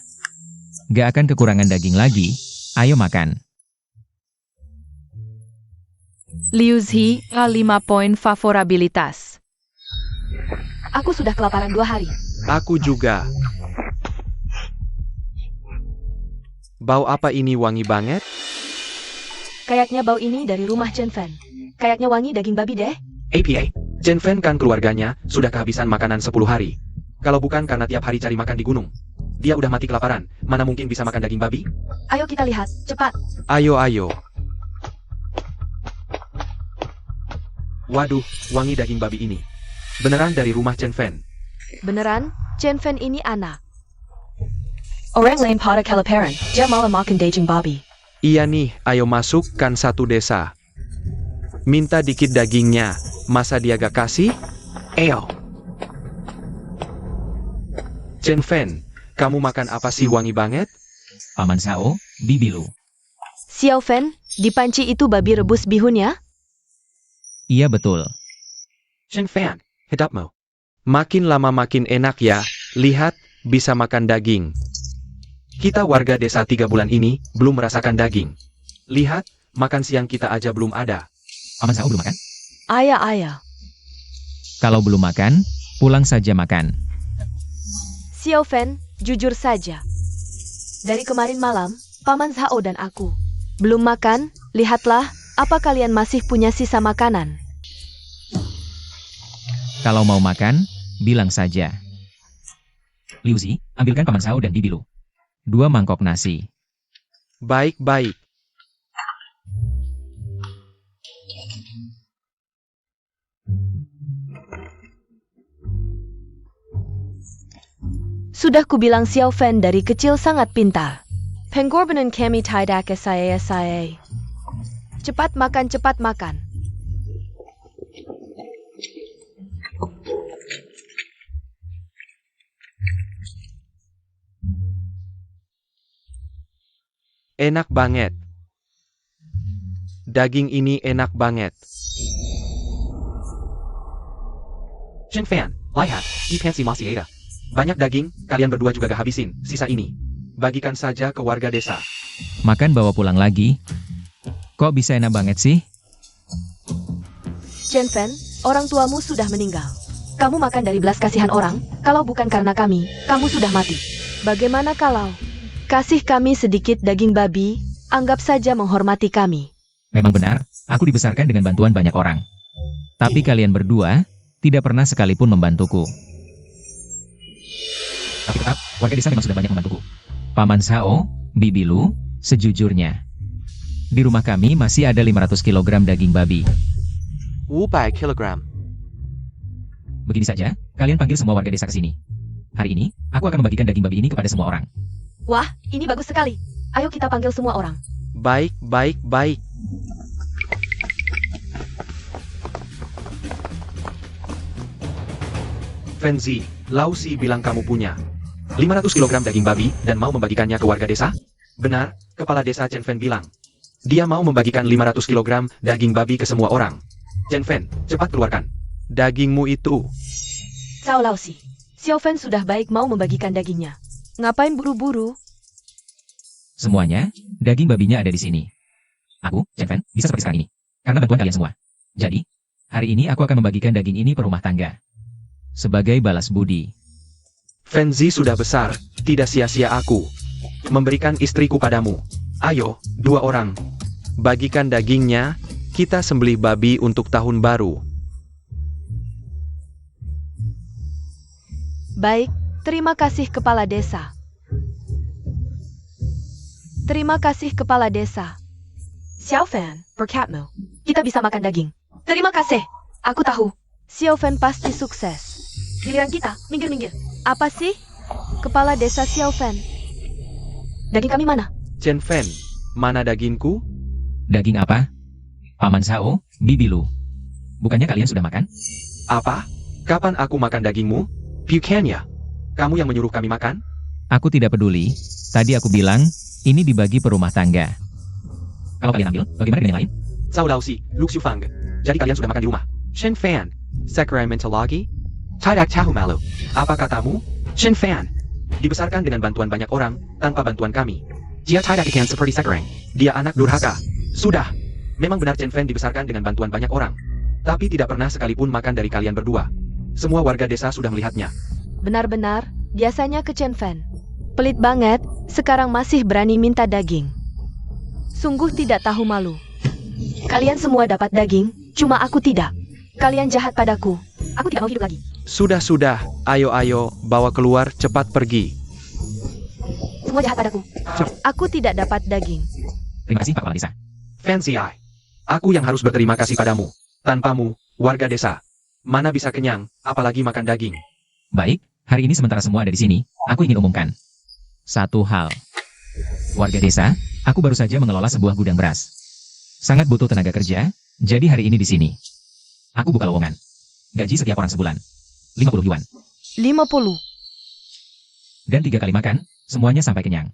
Gak akan kekurangan daging lagi, ayo makan. Liu Zi, 5 poin favorabilitas. Aku sudah kelaparan 2 hari. Aku juga. Bau apa ini wangi banget? Kayaknya bau ini dari rumah Chen Fan. Kayaknya wangi daging babi deh. APA, Chen Fan kan keluarganya sudah kehabisan makanan 10 hari. Kalau bukan karena tiap hari cari makan di gunung. Dia udah mati kelaparan, mana mungkin bisa makan daging babi? Ayo kita lihat, cepat. Ayo. Waduh, wangi daging babi ini. Beneran dari rumah Chen Fan. Beneran, Chen Fan ini anak. Orang lain pada kelaparan, dia malah makan daging babi. Iya nih, ayo masukkan satu desa. Minta dikit dagingnya, masa dia gak kasih? Eyo. Chen Fan, kamu makan apa sih wangi banget? Paman Sao, bibilu. Xiao Fan, di panci itu babi rebus bihunnya? Iya betul. Chen Fan, hedapmu. Makin lama makin enak ya, lihat, bisa makan daging. Kita warga desa 3 bulan ini, belum merasakan daging. Lihat, makan siang kita aja belum ada. Paman Sao belum makan? Ayah. Kalau belum makan, pulang saja makan. Xiao Fan, jujur saja. Dari kemarin malam, Paman Zhao dan aku belum makan, lihatlah, apa kalian masih punya sisa makanan? Kalau mau makan, bilang saja. Liu Zi, ambilkan Paman Sao dan bibilu. 2 mangkok nasi. Baik. Sudah kubilang Xiao Fan dari kecil sangat pintar. Pengorbanan kami tidak saya. Cepat makan, cepat makan. Enak banget. Daging ini enak banget. Chen Fan, lihat, ikan si masih ada. Banyak daging, kalian berdua juga gak habisin, sisa ini. Bagikan saja ke warga desa. Makan bawa pulang lagi. Kok bisa enak banget sih? Chen Fan, orang tuamu sudah meninggal. Kamu makan dari belas kasihan orang, kalau bukan karena kami, kamu sudah mati. Bagaimana kalau kasih kami sedikit daging babi, anggap saja menghormati kami. Memang benar, aku dibesarkan dengan bantuan banyak orang. Tapi kalian berdua tidak pernah sekalipun membantuku. Tapi tetap, warga desa memang sudah banyak membantuku. Paman Sao, Bibi Lu, sejujurnya, di rumah kami masih ada 500 kg daging babi. 500 kilogram. Begini saja, kalian panggil semua warga desa ke sini. Hari ini, aku akan membagikan daging babi ini kepada semua orang. Wah, ini bagus sekali. Ayo kita panggil semua orang. Baik. Fenzi, Lao Si bilang kamu punya 500 kg daging babi dan mau membagikannya ke warga desa? Benar, Kepala Desa Chen Fan bilang. Dia mau membagikan 500 kg daging babi ke semua orang. Chen Fan, cepat keluarkan dagingmu itu. Cao Lao Si, Xiao Fan sudah baik mau membagikan dagingnya. Ngapain buru-buru? Semuanya, daging babinya ada di sini. Aku, Chen Fan, bisa seperti sekarang ini. Karena bantuan kalian semua. Jadi, hari ini aku akan membagikan daging ini per rumah tangga. Sebagai balas budi. Fenzi sudah besar, tidak sia-sia aku memberikan istriku padamu. Ayo, 2 orang. Bagikan dagingnya, kita sembelih babi untuk tahun baru. Baik, terima kasih Kepala Desa. Terima kasih Kepala Desa. Xiao Fan, berkatmu. Kita bisa makan daging. Terima kasih. Aku tahu. Xiao Fan pasti sukses. Giliran kita, minggir-minggir. Apa sih? Kepala Desa Xiao Fan. Daging kami mana? Chen Fan, mana dagingku? Daging apa? Paman Sao, Bibi Lu. Bukannya kalian sudah makan? Apa? Kapan aku makan dagingmu? Bukannya kamu yang menyuruh kami makan? Aku tidak peduli. Tadi aku bilang, ini dibagi per rumah tangga. Kalau kalian ambil, bagaimana dengan yang lain? Cao Lao Si, Lu Xiu Fang. Jadi kalian sudah makan di rumah. Chen Fan, Sacramento lagi? Tidak tahu malu. Apa katamu? Chen Fan dibesarkan dengan bantuan banyak orang, tanpa bantuan kami. Dia tidak ikan seperti Sakrang. Dia anak durhaka. Sudah. Memang benar Chen Fan dibesarkan dengan bantuan banyak orang. Tapi tidak pernah sekalipun makan dari kalian berdua. Semua warga desa sudah melihatnya. Benar-benar, biasanya ke Chen Fan. Pelit banget, sekarang masih berani minta daging. Sungguh tidak tahu malu. Kalian semua dapat daging, cuma aku tidak. Kalian jahat padaku. Aku tidak mau hidup lagi. Sudah. Ayo, bawa keluar, cepat pergi. Semua jahat padaku. Aku tidak dapat daging. Terima kasih Pak Kepala Desa. Fancy Eye. Aku yang harus berterima kasih padamu. Tanpamu, warga desa mana bisa kenyang, apalagi makan daging. Baik, hari ini sementara semua ada di sini, aku ingin umumkan satu hal. Warga desa, aku baru saja mengelola sebuah gudang beras. Sangat butuh tenaga kerja, jadi hari ini di sini. Aku buka lowongan. Gaji setiap orang sebulan. 50 yuan. 50. Dan 3 kali makan, semuanya sampai kenyang.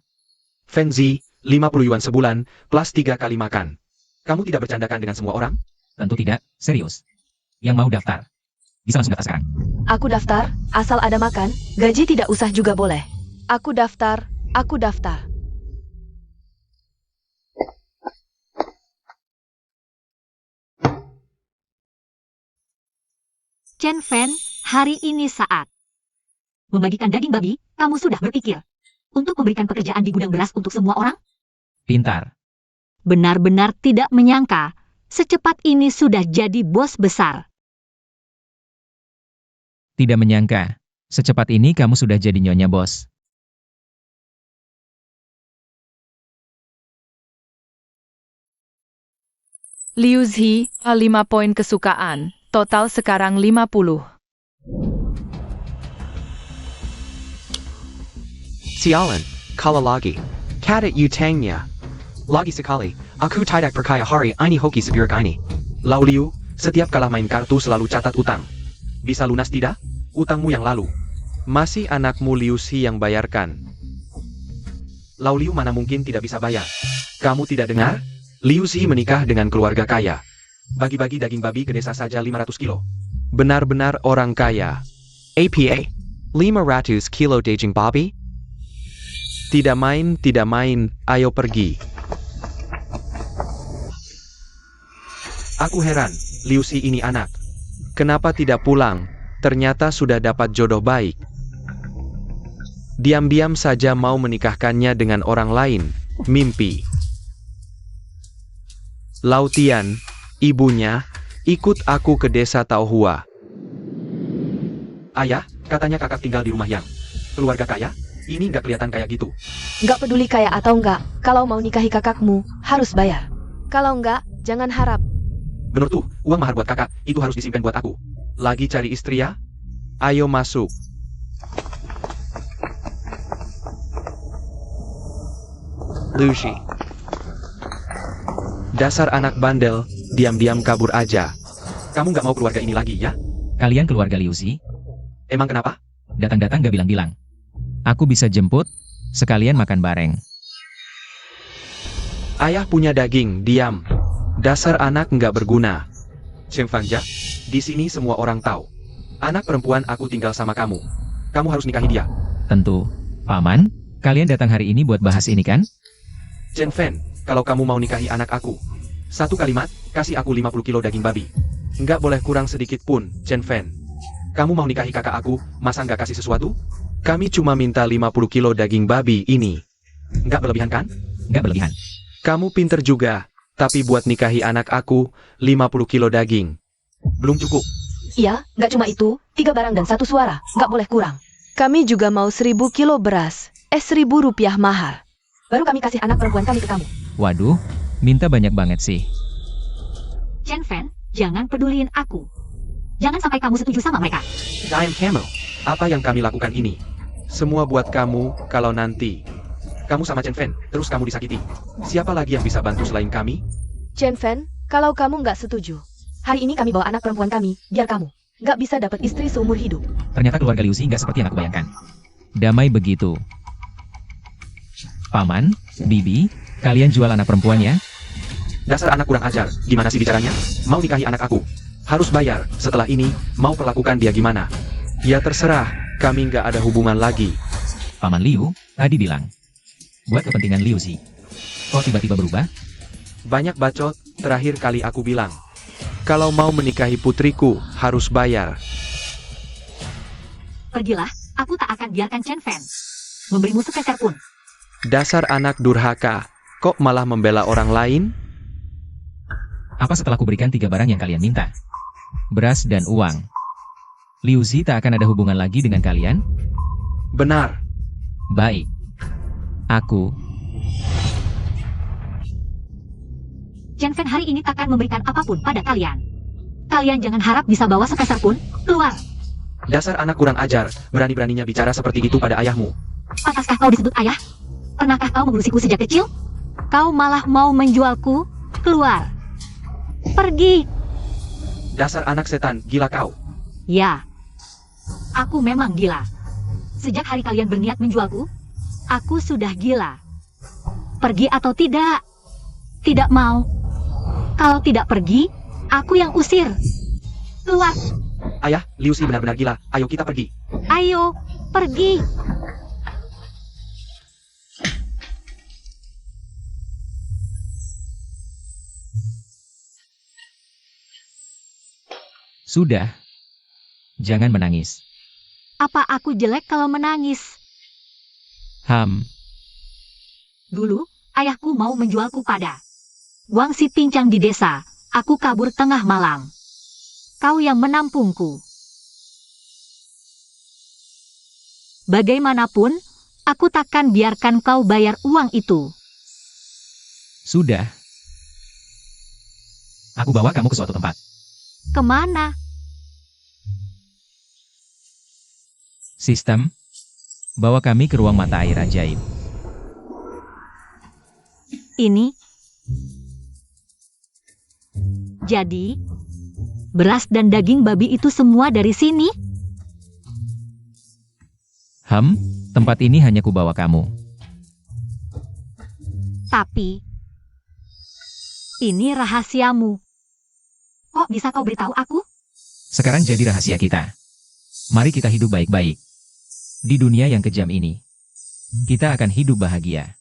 Fenzi, 50 yuan sebulan, plus 3 kali makan. Kamu tidak bercandakan dengan semua orang? Tentu tidak, serius. Yang mau daftar, bisa langsung daftar sekarang. Aku daftar, asal ada makan, gaji tidak usah juga boleh. Aku daftar. Chen Fan, hari ini saat membagikan daging babi, kamu sudah berpikir untuk memberikan pekerjaan di gudang beras untuk semua orang? Pintar. Benar-benar tidak menyangka, secepat ini sudah jadi bos besar. Tidak menyangka, secepat ini kamu sudah jadi nyonya bos. Liu Zi, 5 poin kesukaan. Total sekarang 50. Sialan, kala lagi. Kata utangnya. Lagi sekali, aku tidak percaya hari ini hoki seburuk ini. Lau Liu, setiap kala main kartu selalu catat utang. Bisa lunas tidak? Utangmu yang lalu. Masih anakmu Liu Si yang bayarkan. Lau Liu mana mungkin tidak bisa bayar. Kamu tidak dengar? Liu Si menikah dengan keluarga kaya. Bagi-bagi daging babi ke desa saja 500 kilo. Benar-benar orang kaya. APA, 500 kilo daging babi? Tidak main, ayo pergi. Aku heran, Liu Si ini anak. Kenapa tidak pulang? Ternyata sudah dapat jodoh baik. Diam-diam saja mau menikahkannya dengan orang lain. Mimpi. Lau Tian, ibunya, ikut aku ke desa Taohua. Ayah, katanya kakak tinggal di rumah yang keluarga kaya? Ini nggak kelihatan kayak gitu. Nggak peduli kaya atau enggak, kalau mau nikahi kakakmu, harus bayar. Kalau enggak, jangan harap. Bener tuh, uang mahar buat kakak, itu harus disimpan buat aku. Lagi cari istri ya? Ayo masuk. Lucy. Dasar anak bandel, diam-diam kabur aja. Kamu nggak mau keluarga ini lagi ya? Kalian keluarga Liu Si? Emang kenapa? Datang-datang gak bilang-bilang. Aku bisa jemput, sekalian makan bareng. Ayah punya daging, diam. Dasar anak nggak berguna. Cheng Fangja, di sini semua orang tahu. Anak perempuan aku tinggal sama kamu. Kamu harus nikahi dia. Tentu. Paman, kalian datang hari ini buat bahas ini kan? Chen Fen, kalau kamu mau nikahi anak aku, satu kalimat, kasih aku 50 kilo daging babi. Nggak boleh kurang sedikit pun, Chen Fen. Kamu mau nikahi kakak aku, masa nggak kasih sesuatu? Kami cuma minta 50 kilo daging babi ini. Nggak berlebihan kan? Nggak berlebihan. Kamu pinter juga, tapi buat nikahi anak aku, 50 kilo daging. Belum cukup. Iya, nggak cuma itu, 3 barang dan 1 suara, nggak boleh kurang. Kami juga mau 1000 kilo beras, 1000 rupiah mahar. Baru kami kasih anak perempuan kami ke kamu. Waduh, minta banyak banget sih. Chen Fen, jangan peduliin aku. Jangan sampai kamu setuju sama mereka. Diam kamu, apa yang kami lakukan ini? Semua buat kamu, kalau nanti kamu sama Chen Fen, terus kamu disakiti. Siapa lagi yang bisa bantu selain kami? Chen Fen, kalau kamu nggak setuju, hari ini kami bawa anak perempuan kami, biar kamu nggak bisa dapat istri seumur hidup. Ternyata keluarga Liu Si nggak seperti yang aku bayangkan. Damai begitu. Paman, Bibi, kalian jual anak perempuan ya? Dasar anak kurang ajar, gimana sih bicaranya? Mau nikahi anak aku? Harus bayar, setelah ini, mau perlakukan dia gimana? Ya terserah, kami nggak ada hubungan lagi. Paman Liu, tadi bilang. Buat kepentingan Liu Si. Kok tiba-tiba berubah? Banyak bacot, terakhir kali aku bilang. Kalau mau menikahi putriku, harus bayar. Pergilah, aku tak akan biarkan Chen Fen memberimu sepeser pun. Dasar anak durhaka, kok malah membela orang lain? Apa setelah kuberikan 3 barang yang kalian minta? Beras dan uang. Liu Si tak akan ada hubungan lagi dengan kalian? Benar. Baik. Aku, Chen Fen hari ini takkan memberikan apapun pada kalian. Kalian jangan harap bisa bawa sepeser pun, keluar. Dasar anak kurang ajar, berani-beraninya bicara seperti itu pada ayahmu. Pantaskah kau disebut ayah? Pernahkah kau mengurusiku sejak kecil? Kau malah mau menjualku? Keluar. Pergi. Dasar anak setan, gila kau. Ya. Aku memang gila. Sejak hari kalian berniat menjualku, aku sudah gila. Pergi atau tidak? Tidak mau. Kalau tidak pergi, aku yang usir. Keluar. Ayah, Liu Si benar-benar gila, ayo kita pergi. Ayo, pergi. sudah. Jangan menangis. Apa aku jelek kalau menangis? Dulu, ayahku mau menjualku pada Wang Si Pincang di desa. Aku kabur tengah malam. Kau yang menampungku. Bagaimanapun, aku takkan biarkan kau bayar uang itu. Sudah. Aku bawa kamu ke suatu tempat. Kemana? Sistem. Bawa kami ke ruang mata air ajaib. Ini. Jadi, beras dan daging babi itu semua dari sini? Tempat ini hanya kubawa kamu. Tapi, ini rahasiamu. Kok bisa kau beritahu aku? Sekarang jadi rahasia kita. Mari kita hidup baik-baik. Di dunia yang kejam ini, kita akan hidup bahagia.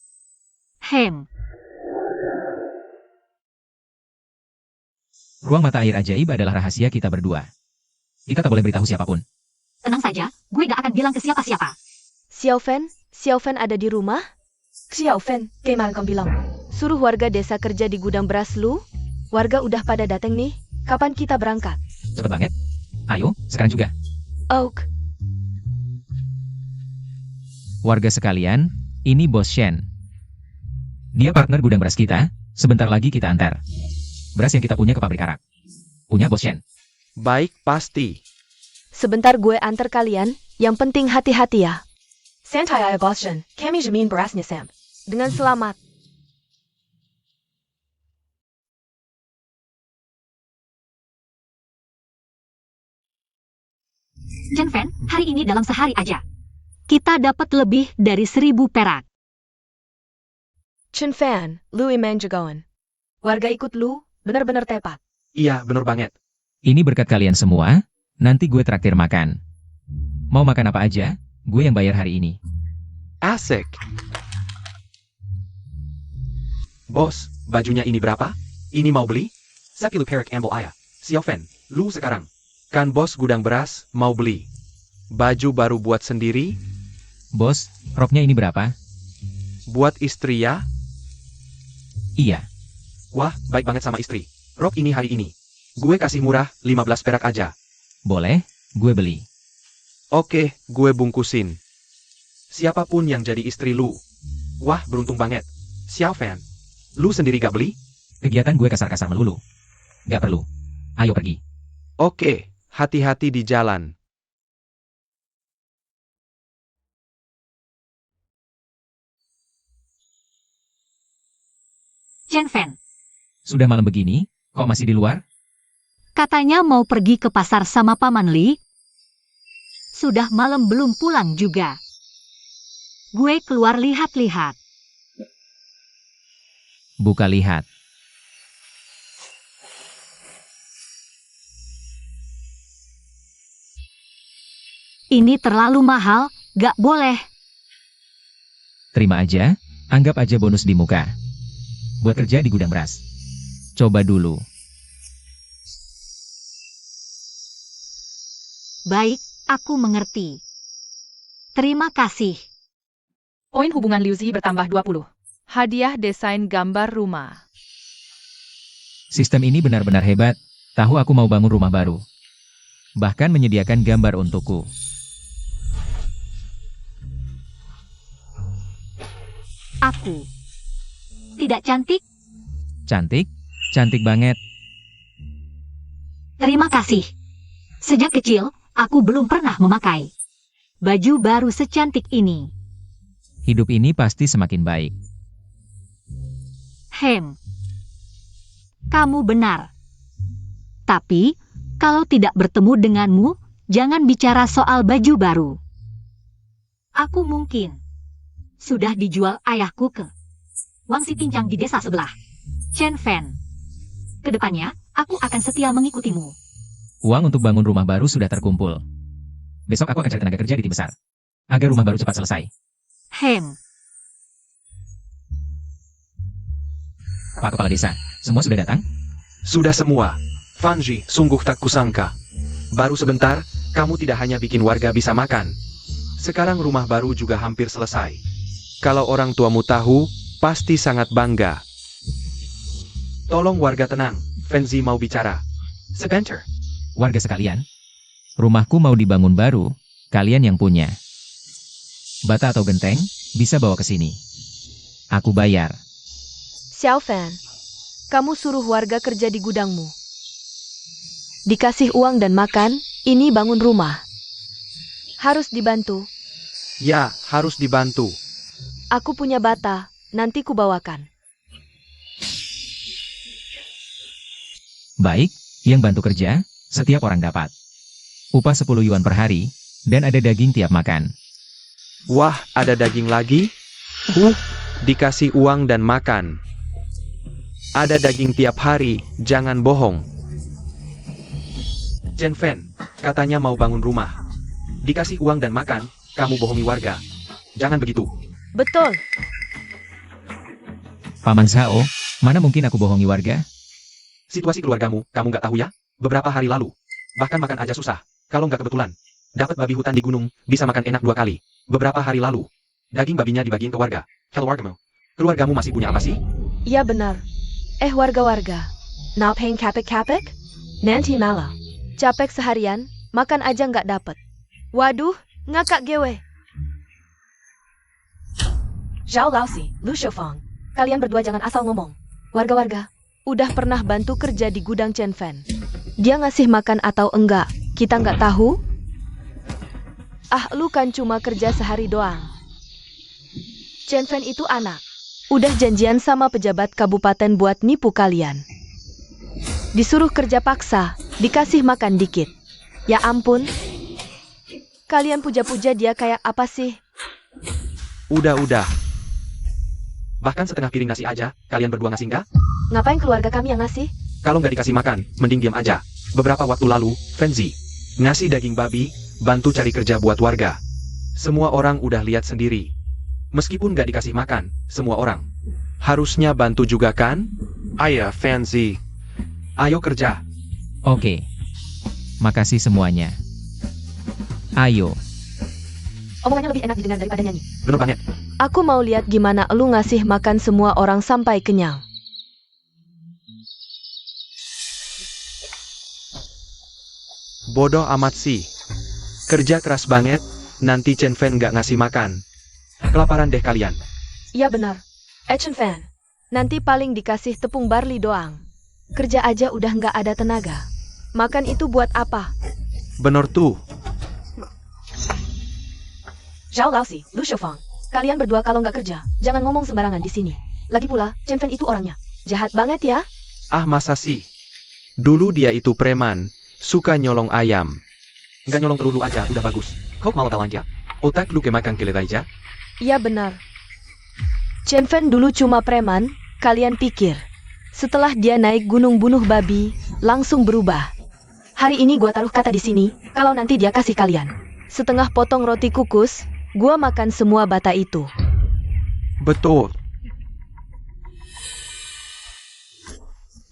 Ruang mata air ajaib adalah rahasia kita berdua. Kita tak boleh beritahu siapapun. Tenang saja, gue gak akan bilang ke siapa-siapa. Xiaofen ada di rumah? Xiaofen, gimana kau bilang? Suruh warga desa kerja di gudang beras lu. Warga udah pada datang nih. Kapan kita berangkat? Cepet banget. Ayo, sekarang juga. Oak. Warga sekalian, ini Bos Shen. Dia partner gudang beras kita. Sebentar lagi kita antar beras yang kita punya ke pabrik arak. Punya Bos Shen. Baik, pasti. Sebentar gue antar kalian. Yang penting hati-hati ya. Santai aja Boston, kami jamin berasnya Sam. Dengan selamat. Chen Fan, hari ini dalam sehari aja. Kita dapat lebih dari 1.000 perak. Chen Fan, lu iman jagoan. Warga ikut lu, benar-benar tepat. Iya, bener banget. Ini berkat kalian semua. Nanti gue traktir makan. Mau makan apa aja? Gue yang bayar hari ini. Asik. Bos, bajunya ini berapa? Ini mau beli? 10 perak ambil ayah. Xiaofen, lu sekarang. Kan bos gudang beras, mau beli. Baju baru buat sendiri? Bos, roknya ini berapa? Buat istri ya? Iya. Wah, baik banget sama istri. Rok ini hari ini. Gue kasih murah, 15 perak aja. Boleh, gue beli. Oke, gue bungkusin. Siapapun yang jadi istri lu. Wah, beruntung banget. Xiaofen, lu sendiri gak beli? Kegiatan gue kasar-kasar melulu. Gak perlu. Ayo pergi. Oke, hati-hati di jalan. Chen Fan, Sudah malam begini, kok masih di luar? katanya mau pergi ke pasar sama Paman Li. Sudah malam belum pulang juga. Gue keluar lihat-lihat. Buka lihat. Ini terlalu mahal, gak boleh. Terima aja, anggap aja bonus di muka. Buat kerja di gudang beras. Coba dulu. Baik, aku mengerti. Terima kasih. Poin hubungan Liu Zi bertambah 20. Hadiah desain gambar rumah. Sistem ini benar-benar hebat. Tahu aku mau bangun rumah baru. Bahkan menyediakan gambar untukku. Aku. Tidak cantik? Cantik? Cantik banget. Terima kasih. Sejak kecil, aku belum pernah memakai baju baru secantik ini. Hidup ini pasti semakin baik. Kamu benar. Tapi, kalau tidak bertemu denganmu, jangan bicara soal baju baru. Aku mungkin sudah dijual ayahku ke Wang Si Pincang di desa sebelah. Chen Fan. Kedepannya, aku akan setia mengikutimu. Uang untuk bangun rumah baru sudah terkumpul. Besok aku akan cari tenaga kerja di tim besar. Agar rumah baru cepat selesai. Pak Kepala Desa, semua sudah datang? Sudah semua. Fanji, sungguh tak kusangka. Baru sebentar, kamu tidak hanya bikin warga bisa makan. Sekarang rumah baru juga hampir selesai. Kalau orang tuamu tahu, pasti sangat bangga. Tolong warga tenang, Fanzi mau bicara. Sebentar. Warga sekalian, rumahku mau dibangun baru, kalian yang punya bata atau genteng, bisa bawa ke sini. Aku bayar. Xiaofan, kamu suruh warga kerja di gudangmu. Dikasih uang dan makan, ini bangun rumah. Harus dibantu. Ya, harus dibantu. Aku punya bata, nanti kubawakan. Baik, yang bantu kerja, setiap orang dapat. Upah 10 yuan per hari, dan ada daging tiap makan. Wah, ada daging lagi? Dikasih uang dan makan. Ada daging tiap hari, jangan bohong. Chen Fen, katanya mau bangun rumah. Dikasih uang dan makan, kamu bohongi warga. Jangan begitu. Betul. Paman Zhao, mana mungkin aku bohongi warga? Situasi keluargamu, kamu nggak tahu ya? Beberapa hari lalu. Bahkan makan aja susah. Kalau nggak kebetulan. Dapat babi hutan di gunung, bisa makan enak 2 kali. Beberapa hari lalu. Daging babinya dibagiin ke warga. Hello wargamu. Keluargamu masih punya apa sih? Iya benar. Warga-warga. Napeng kapek-kapek? Nanti malah. Capek seharian, makan aja nggak dapet. Waduh, ngakak gewe. Zhao Laosi, Lu Shoufang. Kalian berdua jangan asal ngomong. Warga-warga, udah pernah bantu kerja di gudang Chen Fen. Dia ngasih makan atau enggak, kita nggak tahu. Lu kan cuma kerja sehari doang. Chen Fen itu anak. Udah janjian sama pejabat kabupaten buat nipu kalian. Disuruh kerja paksa, dikasih makan dikit. Ya ampun. Kalian puja-puja dia kayak apa sih? Udah. Bahkan setengah piring nasi aja, kalian berdua ngasih nggak? Ngapain keluarga kami yang ngasih? Kalau nggak dikasih makan, mending diam aja. Beberapa waktu lalu, Fenzi ngasih daging babi, bantu cari kerja buat warga. Semua orang udah lihat sendiri. Meskipun nggak dikasih makan, semua orang harusnya bantu juga kan? Ayo, Fenzi. Ayo kerja. Oke. Makasih semuanya. Ayo. Omongannya lebih enak didengar daripada nyanyi. Bener banget. Aku mau lihat gimana lu ngasih makan semua orang sampai kenyang. Bodoh amat sih. Kerja keras banget, nanti Chen Fen nggak ngasih makan. Kelaparan deh kalian. Iya benar. Chen Fen. Nanti paling dikasih tepung barley doang. Kerja aja udah nggak ada tenaga. Makan itu buat apa? Bener tuh. Zhao Laosi, Lu Shoufang. Kalian berdua kalau nggak kerja, jangan ngomong sembarangan di sini. Lagi pula, Chen Fen itu orangnya jahat banget ya. Ah masa sih? Dulu dia itu preman, suka nyolong ayam. Nggak nyolong terlalu aja, udah bagus. Kau mau belanja? Otak lu kemakan kelet aja? Iya benar. Chen Fen dulu cuma preman, kalian pikir. Setelah dia naik gunung bunuh babi, langsung berubah. Hari ini gua taruh kata di sini, kalau nanti dia kasih kalian setengah potong roti kukus, gua makan semua bata itu. Betul.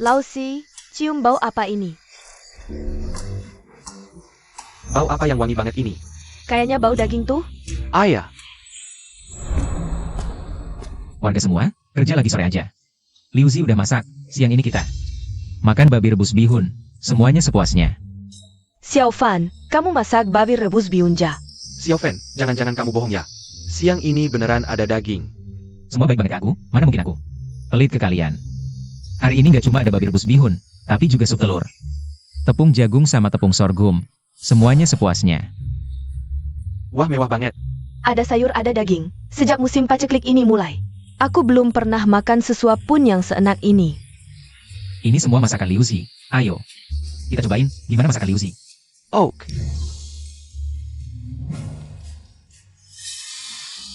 Laosi, cium bau apa ini? Bau apa yang wangi banget ini? Kayaknya bau daging tuh. Ayah. Warga semua, kerja lagi sore aja. Liu Zi udah masak, siang ini kita makan babi rebus bihun, semuanya sepuasnya. Xiao Fan, kamu masak babi rebus bihunja. Xiao Fen, jangan-jangan kamu bohong ya. Siang ini beneran ada daging. Semua baik banget ke aku, mana mungkin aku pelit ke kalian. Hari ini nggak cuma ada babi rebus bihun, tapi juga sup telur. Tepung jagung sama tepung sorghum, semuanya sepuasnya. Wah mewah banget. Ada sayur ada daging, sejak musim paceklik ini mulai. Aku belum pernah makan sesuap pun yang seenak ini. Ini semua masakan Liu Zi. Ayo, kita cobain gimana masakan Liu Zi. Oak.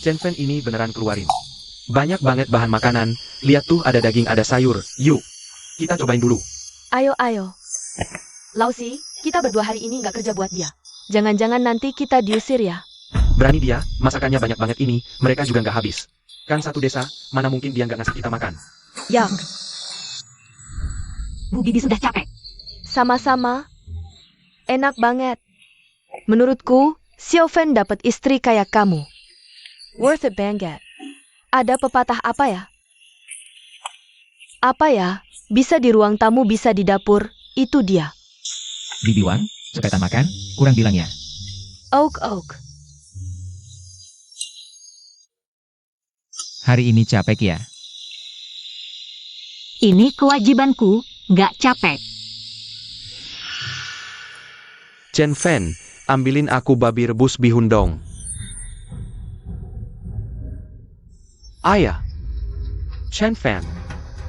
Chen Fen ini beneran keluarin. Banyak banget bahan makanan. Lihat tuh ada daging ada sayur. Yuk, kita cobain dulu. Ayo. Laosi, kita berdua hari ini nggak kerja buat dia. Jangan-jangan nanti kita diusir ya. Berani dia, masakannya banyak banget ini, mereka juga nggak habis. Kan satu desa, mana mungkin dia nggak ngasih kita makan. Yang. Bu Bibi sudah capek. Sama-sama. Enak banget. Menurutku, Xiao Fen dapat istri kayak kamu. Worth it banget. Ada pepatah apa ya? Apa ya? Bisa di ruang tamu, bisa di dapur. Itu dia. Bibi Wang, sekatan makan, kurang bilang ya. Oak. Hari ini capek ya. Ini kewajibanku, nggak capek. Chen Fen, ambilin aku babi rebus bihun dong. Ayah. Chen Fan.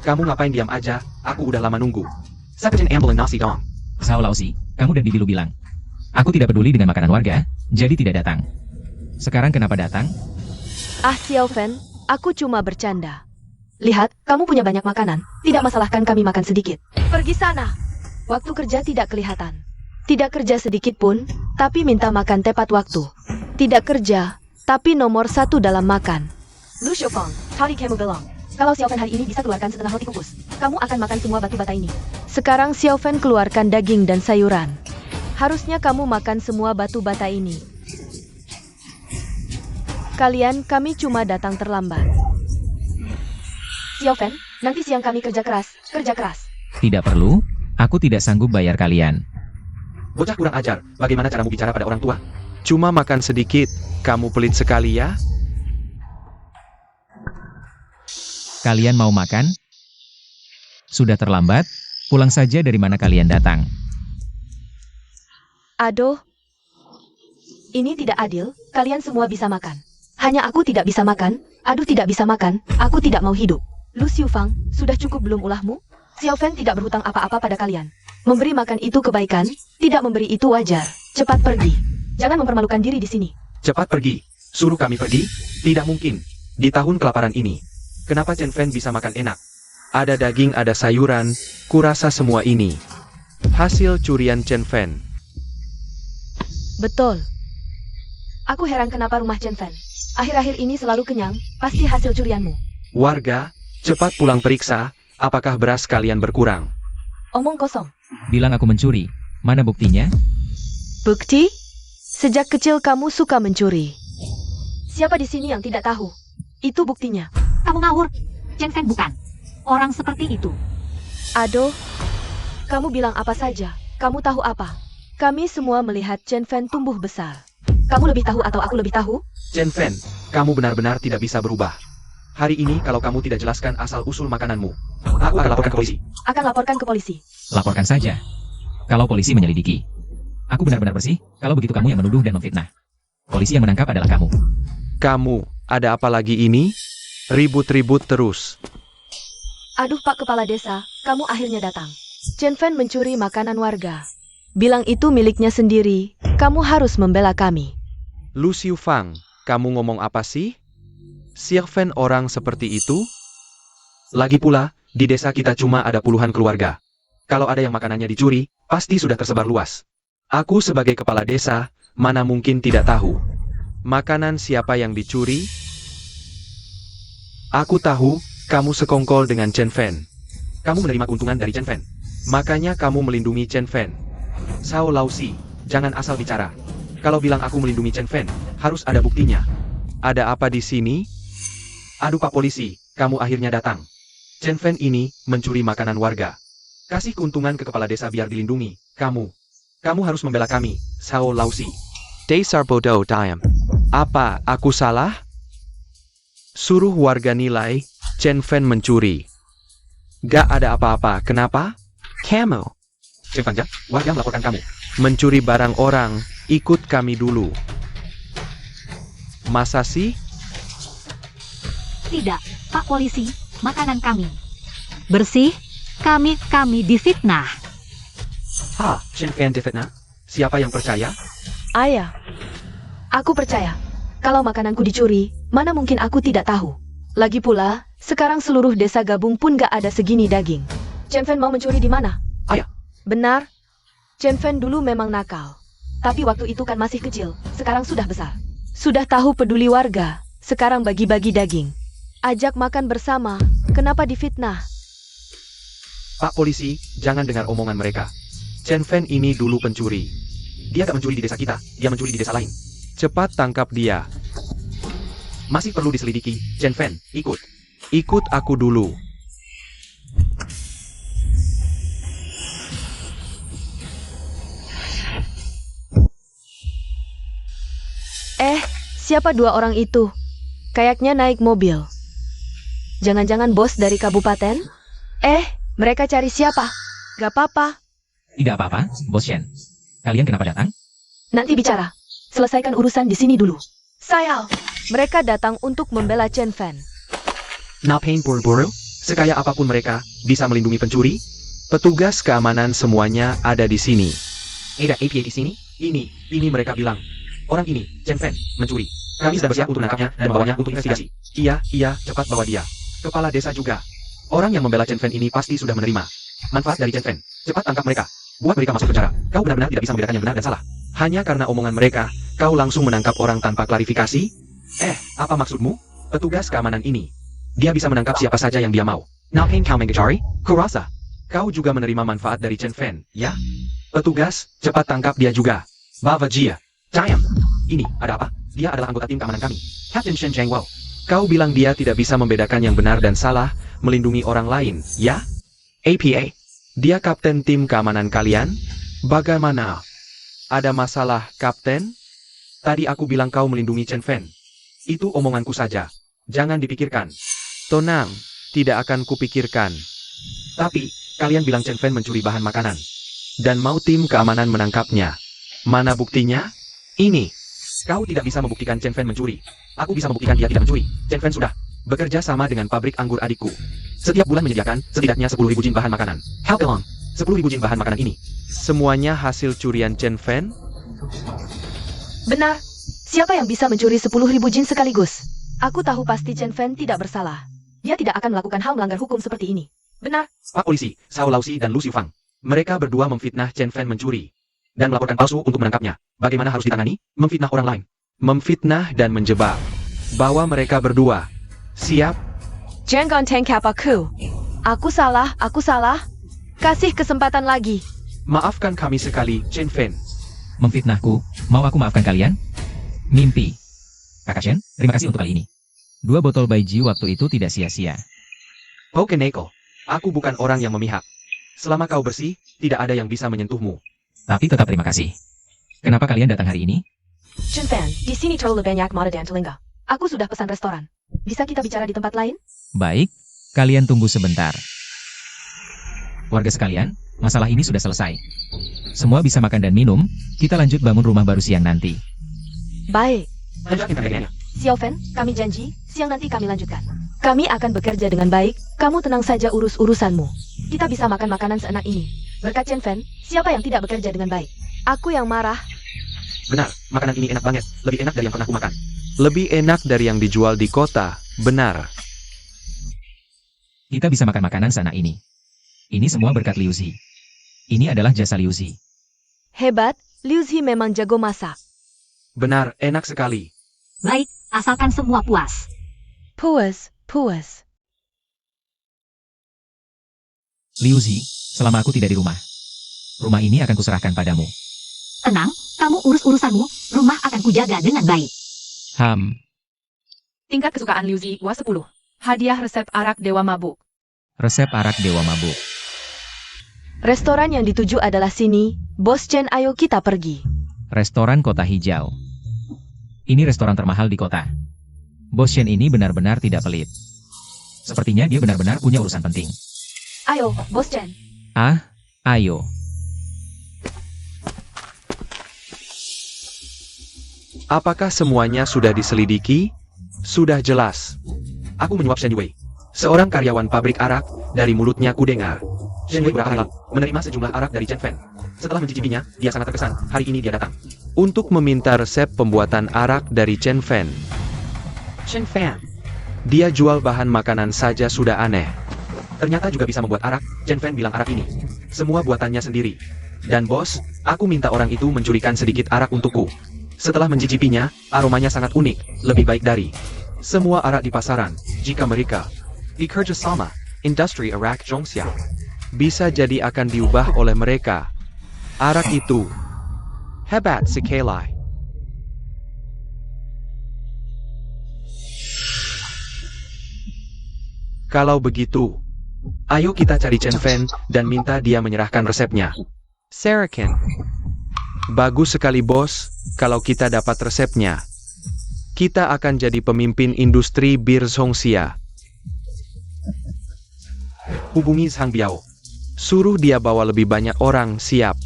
Kamu ngapain diam aja? Aku udah lama nunggu. Sakitin ambulan nasi dong. Sao Lausi, kamu dan bibi lu bilang. Aku tidak peduli dengan makanan warga, jadi tidak datang. Sekarang kenapa datang? Ah Xiao Fan, aku cuma bercanda. Lihat, kamu punya banyak makanan. Tidak masalahkan kami makan sedikit. Pergi sana. Waktu kerja tidak kelihatan. Tidak kerja sedikit pun, tapi minta makan tepat waktu. Tidak kerja, tapi nomor 1 dalam makan. Lu Xiaofeng, hari kamu belong. Kalau Xiao Fan hari ini bisa keluarkan setengah roti kukus, kamu akan makan semua batu bata ini. Sekarang Xiao Fan keluarkan daging dan sayuran. Harusnya kamu makan semua batu bata ini. Kami cuma datang terlambat. Xiao Fan, nanti siang kami kerja keras. Tidak perlu, aku tidak sanggup bayar kalian. Bocah kurang ajar, bagaimana caramu bicara pada orang tua? Cuma makan sedikit, kamu pelit sekali ya? Kalian mau makan? Sudah terlambat, pulang saja dari mana kalian datang. Aduh, ini tidak adil, kalian semua bisa makan. Hanya aku tidak bisa makan, tidak bisa makan, aku tidak mau hidup. Lu Xiufang, sudah cukup belum ulahmu? Xiao Fan tidak berhutang apa-apa pada kalian. Memberi makan itu kebaikan, tidak memberi itu wajar. Cepat pergi. Jangan mempermalukan diri di sini. Cepat pergi. Suruh kami pergi? Tidak mungkin. Di tahun kelaparan ini. Kenapa Chen Fan bisa makan enak? Ada daging, ada sayuran, kurasa semua ini. Hasil curian Chen Fan. Betul. Aku heran kenapa rumah Chen Fan akhir-akhir ini selalu kenyang, pasti hasil curianmu. Warga, cepat pulang periksa, apakah beras kalian berkurang? Omong kosong. Bilang aku mencuri, mana buktinya? Bukti? Sejak kecil kamu suka mencuri. Siapa di sini yang tidak tahu? Itu buktinya. Kamu ngawur. Chen Fan bukan orang seperti itu. Aduh, kamu bilang apa saja? Kamu tahu apa? Kami semua melihat Chen Fan tumbuh besar. Kamu lebih tahu atau aku lebih tahu? Chen Fan, kamu benar-benar tidak bisa berubah. Hari ini kalau kamu tidak jelaskan asal-usul makananmu, aku akan laporkan ke polisi. Akan laporkan ke polisi. Laporkan saja. Kalau polisi menyelidiki. Aku benar-benar bersih, kalau begitu kamu yang menuduh dan memfitnah. Polisi yang menangkap adalah kamu. Kamu, ada apa lagi ini? Ribut-ribut terus. Aduh Pak Kepala Desa, kamu akhirnya datang. Chen Fan mencuri makanan warga. Bilang itu miliknya sendiri, kamu harus membela kami. Lu Xiufang, kamu ngomong apa sih? Xiao Fan orang seperti itu? Lagi pula, di desa kita cuma ada puluhan keluarga. Kalau ada yang makanannya dicuri, pasti sudah tersebar luas. Aku sebagai kepala desa, mana mungkin tidak tahu. Makanan siapa yang dicuri? Aku tahu, kamu sekongkol dengan Chen Fan. Kamu menerima keuntungan dari Chen Fan. Makanya kamu melindungi Chen Fan. Sao Lausi, jangan asal bicara. Kalau bilang aku melindungi Chen Fan, harus ada buktinya. Ada apa di sini? Aduh Pak Polisi, kamu akhirnya datang. Chen Fan ini mencuri makanan warga. Kasih keuntungan ke kepala desa biar dilindungi. Kamu harus membela kami, Sao Lausi. Desar bodoh diam. Apa, aku salah? Suruh warga nilai, Chen Fan mencuri. Gak ada apa-apa, kenapa? Kamu. Chen Fan, warga melaporkan kamu. Mencuri barang orang, ikut kami dulu. Masa sih? Tidak, Pak Polisi, makanan kami bersih, kami difitnah. Ha, Chen Fan difitnah? Siapa yang percaya? Ayah, aku percaya. Kalau makananku dicuri, mana mungkin aku tidak tahu. Lagi pula, sekarang seluruh desa gabung pun gak ada segini daging. Chen Fan mau mencuri di mana? Ayah. Benar, Chen Fan dulu memang nakal. Tapi waktu itu kan masih kecil, sekarang sudah besar. Sudah tahu peduli warga, sekarang bagi-bagi daging. Ajak makan bersama, kenapa difitnah? Pak Polisi, jangan dengar omongan mereka. Chen Fan ini dulu pencuri. Dia gak mencuri di desa kita, dia mencuri di desa lain. Cepat tangkap dia. Masih perlu diselidiki, Chen Fan, ikut. Ikut aku dulu. Siapa dua orang itu? Kayaknya naik mobil. Jangan-jangan bos dari kabupaten? Mereka cari siapa? Gak apa-apa, Tidak apa-apa, Bos Shen. Kalian kenapa datang? nanti bicara. Selesaikan urusan di sini dulu. Sayal, mereka datang untuk membela Chen Fan. Ngapain buru-buru? Sekaya apapun mereka, bisa melindungi pencuri? Petugas keamanan semuanya ada di sini. Ada APA di sini? Ini mereka bilang. Orang ini, Chen Fan, mencuri. Kami sudah bersiap untuk menangkapnya dan membawanya untuk investigasi. Iya, cepat bawa dia. Kepala desa juga. Orang yang membela Chen Fan ini pasti sudah menerima manfaat dari Chen Fan. Cepat tangkap mereka. Buat mereka masuk penjara. Kau benar-benar tidak bisa membedakan yang benar dan salah. Hanya karena omongan mereka, kau langsung menangkap orang tanpa klarifikasi? Apa maksudmu? Petugas keamanan ini. Dia bisa menangkap siapa saja yang dia mau. Ngapain kau mengejari? Kurasa. Kau juga menerima manfaat dari Chen Fan, ya? Petugas, cepat tangkap dia juga. Bava Jia. Diam. Ini, ada apa? Dia adalah anggota tim keamanan kami. Captain Shen Zhang Wo. Kau bilang dia tidak bisa membedakan yang benar dan salah, melindungi orang lain, ya? APA. Dia kapten tim keamanan kalian? Bagaimana? Ada masalah, kapten? Tadi aku bilang kau melindungi Chen Fan. Itu omonganku saja. Jangan dipikirkan. Tenang, tidak akan kupikirkan. Tapi, kalian bilang Chen Fan mencuri bahan makanan. Dan mau tim keamanan menangkapnya. Mana buktinya? Ini. Kau tidak bisa membuktikan Chen Fan mencuri. Aku bisa membuktikan dia tidak mencuri. Chen Fan sudah bekerja sama dengan pabrik anggur adikku. Setiap bulan menyediakan setidaknya 10.000 jin bahan makanan. How long? 10.000 jin bahan makanan ini. Semuanya hasil curian Chen Fan? Benar. Siapa yang bisa mencuri 10.000 jin sekaligus? Aku tahu pasti Chen Fan tidak bersalah. Dia tidak akan melakukan hal melanggar hukum seperti ini. Benar. Pak polisi, Sao Lausi dan Lu Xiufang. Mereka berdua memfitnah Chen Fan mencuri. Dan melaporkan palsu untuk menangkapnya. Bagaimana harus ditangani? Memfitnah orang lain. Memfitnah dan menjebak. Bawa mereka berdua. Siap? Jangan tangkap aku. Aku salah. Kasih kesempatan lagi. Maafkan kami sekali, Chen Fan. Memfitnahku, mau aku maafkan kalian? Mimpi. Kakak Shen, terima kasih untuk kali ini. 2 botol Baiji waktu itu tidak sia-sia. Pokeneko. Aku bukan orang yang memihak. Selama kau bersih, tidak ada yang bisa menyentuhmu. Tapi tetap terima kasih. Kenapa kalian datang hari ini? Chen Fan, di sini terlalu banyak mata dan telinga. Aku sudah pesan restoran. Bisa kita bicara di tempat lain? Baik, kalian tunggu sebentar. Warga sekalian, masalah ini sudah selesai. Semua bisa makan dan minum, kita lanjut bangun rumah baru siang nanti. Baik. Lanjutkan kayaknya. Xiao Fan, kami janji, siang nanti kami lanjutkan. Kami akan bekerja dengan baik, kamu tenang saja urus-urusanmu. Kita bisa makan makanan seenak ini. Berkat Chen Fan, siapa yang tidak bekerja dengan baik? Aku yang marah. Benar, makanan ini enak banget. Lebih enak dari yang pernah aku makan. Lebih enak dari yang dijual di kota. Benar. Kita bisa makan makanan seenak ini. Ini semua berkat Liu Zi. Ini adalah jasa Liu Zi. Hebat, Liu Zi memang jago masak. Benar, enak sekali. Baik, asalkan semua puas. Puas. Liu Zi, selama aku tidak di rumah, rumah ini akan kuserahkan padamu. Tenang, kamu urus urusanmu, rumah akan kujaga dengan baik. Tingkat kesukaan Liu Zi, Wa 10. Hadiah resep arak Dewa Mabuk. Resep arak Dewa Mabuk. Restoran yang dituju adalah sini. Bos Chen, ayo kita pergi. Restoran Kota Hijau. Ini restoran termahal di kota. Bos Shen ini benar-benar tidak pelit. Sepertinya dia benar-benar punya urusan penting. Ayo, Bos Chen. Ayo. Apakah semuanya sudah diselidiki? Sudah jelas. Aku menyuap Shen Yue. Seorang karyawan pabrik arak, dari mulutnya kudengar. Shen Yue beberapa hari lalu menerima sejumlah arak dari Chen Fan. Setelah mencicipinya, dia sangat terkesan. Hari ini dia datang untuk meminta resep pembuatan arak dari Chen Fan. Chen Fan. Dia jual bahan makanan saja sudah aneh. Ternyata juga bisa membuat arak. Chen Fan bilang arak ini semua buatannya sendiri. Dan bos, aku minta orang itu mencurikan sedikit arak untukku. Setelah mencicipinya, aromanya sangat unik, lebih baik dari semua arak di pasaran. Jika mereka bekerja sama, industri arak Zhongxia bisa jadi akan diubah oleh mereka. Arak itu hebat sekali. Kalau begitu, ayo kita cari Chen Fan dan minta dia menyerahkan resepnya. Sarakin. Bagus sekali bos, kalau kita dapat resepnya. Kita akan jadi pemimpin industri bir Zhongxia. Hubungi Zhang Biao. Suruh dia bawa lebih banyak orang, siap.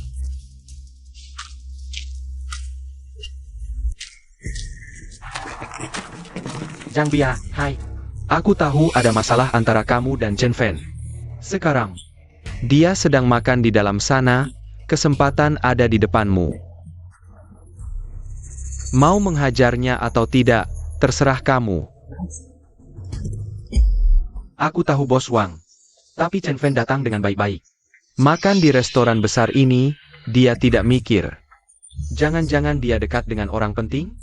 Zhang Bia, hai. Aku tahu ada masalah antara kamu dan Chen Fan. Sekarang, dia sedang makan di dalam sana, kesempatan ada di depanmu. Mau menghajarnya atau tidak, terserah kamu. Aku tahu Bos Wang. Tapi Chen Fan datang dengan baik-baik. Makan di restoran besar ini, dia tidak mikir. Jangan-jangan dia dekat dengan orang penting?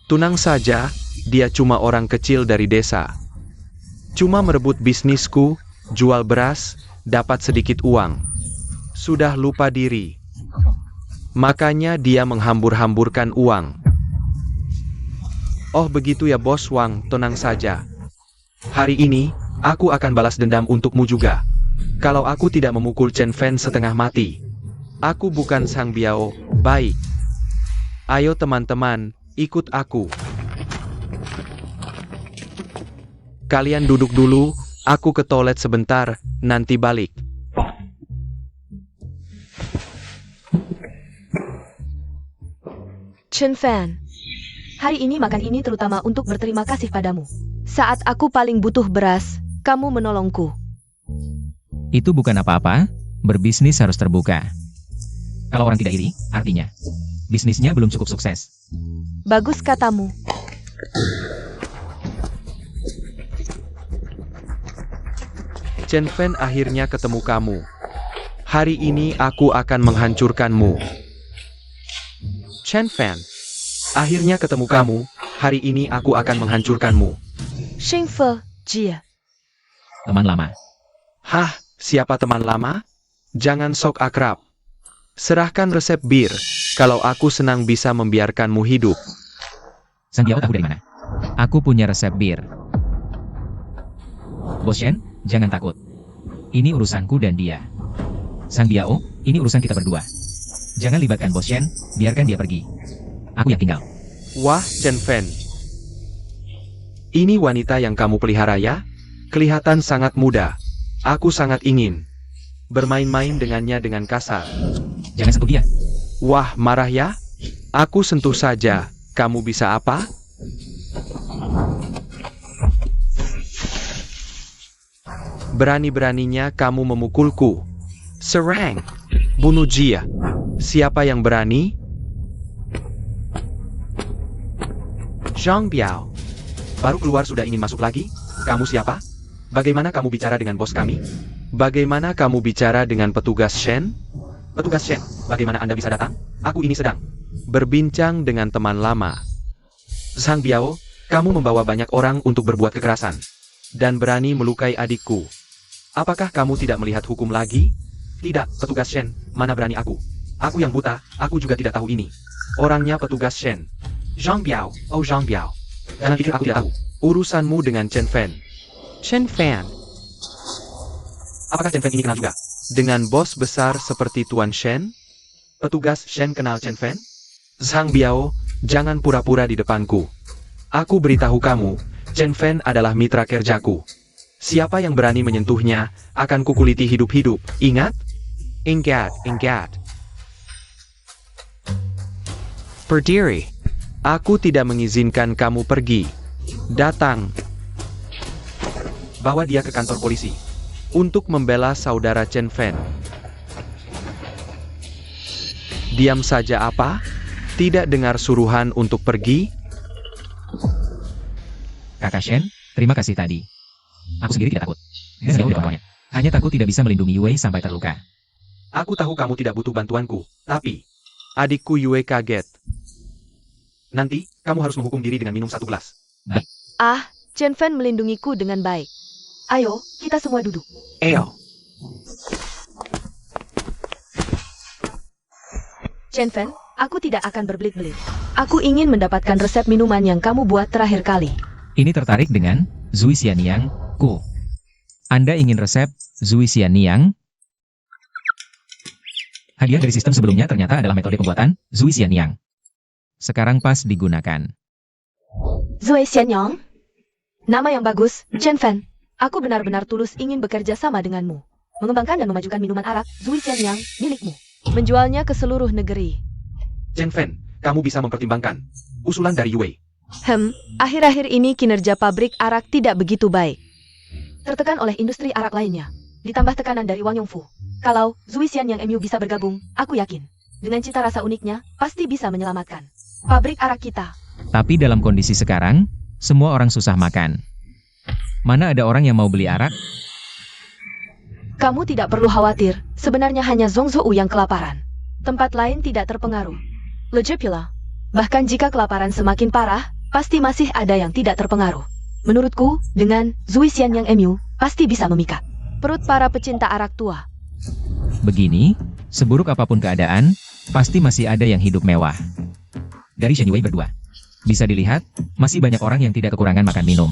Tunang saja, dia cuma orang kecil dari desa. Cuma merebut bisnisku, jual beras, dapat sedikit uang. Sudah lupa diri. Makanya dia menghambur-hamburkan uang. Oh begitu ya Bos Wang, tenang saja. Hari ini, aku akan balas dendam untukmu juga. Kalau aku tidak memukul Chen Fan setengah mati. Aku bukan Sang Biao, baik. Ayo teman-teman, ikut aku. Kalian duduk dulu, aku ke toilet sebentar, nanti balik. Chen Fan, hari ini makan ini terutama untuk berterima kasih padamu. Saat aku paling butuh beras, kamu menolongku. Itu bukan apa-apa, berbisnis harus terbuka. Kalau orang tidak iri, artinya bisnisnya belum cukup sukses. Bagus katamu. Chen Fan akhirnya ketemu kamu. Hari ini aku akan menghancurkanmu. Chen Fan, akhirnya ketemu kamu. Hari ini aku akan menghancurkanmu. Xing Fe, Jie. Teman lama. Hah, siapa teman lama? Jangan sok akrab. Serahkan resep bir, kalau aku senang bisa membiarkanmu hidup. Sang Biao tahu dari mana? Aku punya resep bir. Bos Shen, jangan takut. Ini urusanku dan dia. Sang Biao, ini urusan kita berdua. Jangan libatkan Bos Shen, biarkan dia pergi. Aku yang tinggal. Wah, Chen Fan. Ini wanita yang kamu pelihara ya? Kelihatan sangat muda. Aku sangat ingin bermain-main dengannya dengan kasar. Jangan sentuh dia. Wah, marah ya? Aku sentuh saja. Kamu bisa apa? Berani-beraninya kamu memukulku. Serang. Bunuh dia. Siapa yang berani? Zhang Biao. Baru keluar sudah ingin masuk lagi? Kamu siapa? Bagaimana kamu bicara dengan bos kami? Bagaimana kamu bicara dengan petugas Shen? Petugas Shen, bagaimana Anda bisa datang? Aku ini sedang berbincang dengan teman lama. Zhang Biao, kamu membawa banyak orang untuk berbuat kekerasan. Dan berani melukai adikku. Apakah kamu tidak melihat hukum lagi? Tidak, petugas Shen, mana berani aku? Aku yang buta, aku juga tidak tahu ini. Orangnya petugas Shen. Zhang Biao, oh Zhang Biao. Jangan pikir aku tidak tahu. Urusanmu dengan Chen Fan. Chen Fan. Apakah Chen Fan ini kenal juga dengan bos besar seperti Tuan Shen? Petugas Shen kenal Chen Fan? Zhang Biao, jangan pura-pura di depanku. Aku beritahu kamu, Chen Fan adalah mitra kerjaku. Siapa yang berani menyentuhnya, akan kukuliti hidup-hidup. Ingat? Ingat, ingat. Berdiri. Aku tidak mengizinkan kamu pergi. Datang. Bawa dia ke kantor polisi. Untuk membela saudara Chen Fan. Diam saja apa? Tidak dengar suruhan untuk pergi? Kakak Shen, terima kasih tadi. Aku sendiri tidak takut. Saya tahu contohnya. Hanya takut tidak bisa melindungi Yue sampai terluka. Aku tahu kamu tidak butuh bantuanku, tapi adikku Yue kaget. Nanti, kamu harus menghukum diri dengan minum 1 gelas. Ah, Chen Fan melindungiku dengan baik. Ayo, kita semua duduk. Eo. Chen Fan, aku tidak akan berbelit-belit. Aku ingin mendapatkan resep minuman yang kamu buat terakhir kali. Ini tertarik dengan Zui Xianyang Ku. Anda ingin resep Zui Xianyang? Hadiah dari sistem sebelumnya ternyata adalah metode pembuatan Zui Xianyang. Sekarang pas digunakan. Zui Xianyang? Nama yang bagus, Chen Fan. Aku benar-benar tulus ingin bekerja sama denganmu. Mengembangkan dan memajukan minuman arak Zui Xianyang milikmu. Menjualnya ke seluruh negeri. Chen Fan, kamu bisa mempertimbangkan usulan dari Yue. Akhir-akhir ini kinerja pabrik arak tidak begitu baik. Tertekan oleh industri arak lainnya. Ditambah tekanan dari Wang Yongfu. Kalau Zui Xian yang MU bisa bergabung, aku yakin. Dengan cita rasa uniknya, pasti bisa menyelamatkan pabrik arak kita. Tapi dalam kondisi sekarang, semua orang susah makan. Mana ada orang yang mau beli arak? Kamu tidak perlu khawatir, sebenarnya hanya Zhong Zhou yang kelaparan. Tempat lain tidak terpengaruh. Lejepila. Bahkan jika kelaparan semakin parah, pasti masih ada yang tidak terpengaruh. Menurutku, dengan Zui Xian yang MU, pasti bisa memikat perut para pecinta arak tua. Begini, seburuk apapun keadaan, pasti masih ada yang hidup mewah. Dari Shen Yue berdua. Bisa dilihat, masih banyak orang yang tidak kekurangan makan minum.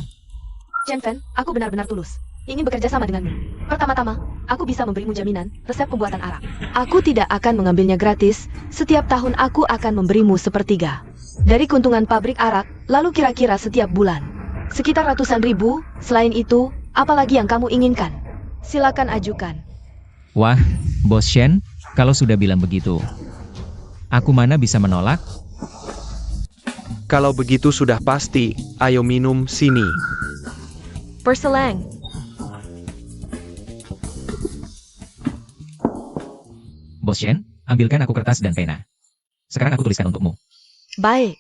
Chen Fan, aku benar-benar tulus. Ingin bekerja sama denganmu. Pertama-tama, aku bisa memberimu jaminan resep pembuatan arak. Aku tidak akan mengambilnya gratis, setiap tahun aku akan memberimu 1/3 dari keuntungan pabrik arak, lalu kira-kira setiap bulan. Sekitar ratusan ribu, selain itu, apalagi yang kamu inginkan? Silakan ajukan. Wah, Bos Shen, kalau sudah bilang begitu, aku mana bisa menolak? Kalau begitu sudah pasti, ayo minum sini. Perselang. Bos Shen, ambilkan aku kertas dan pena. Sekarang aku tuliskan untukmu. Baik.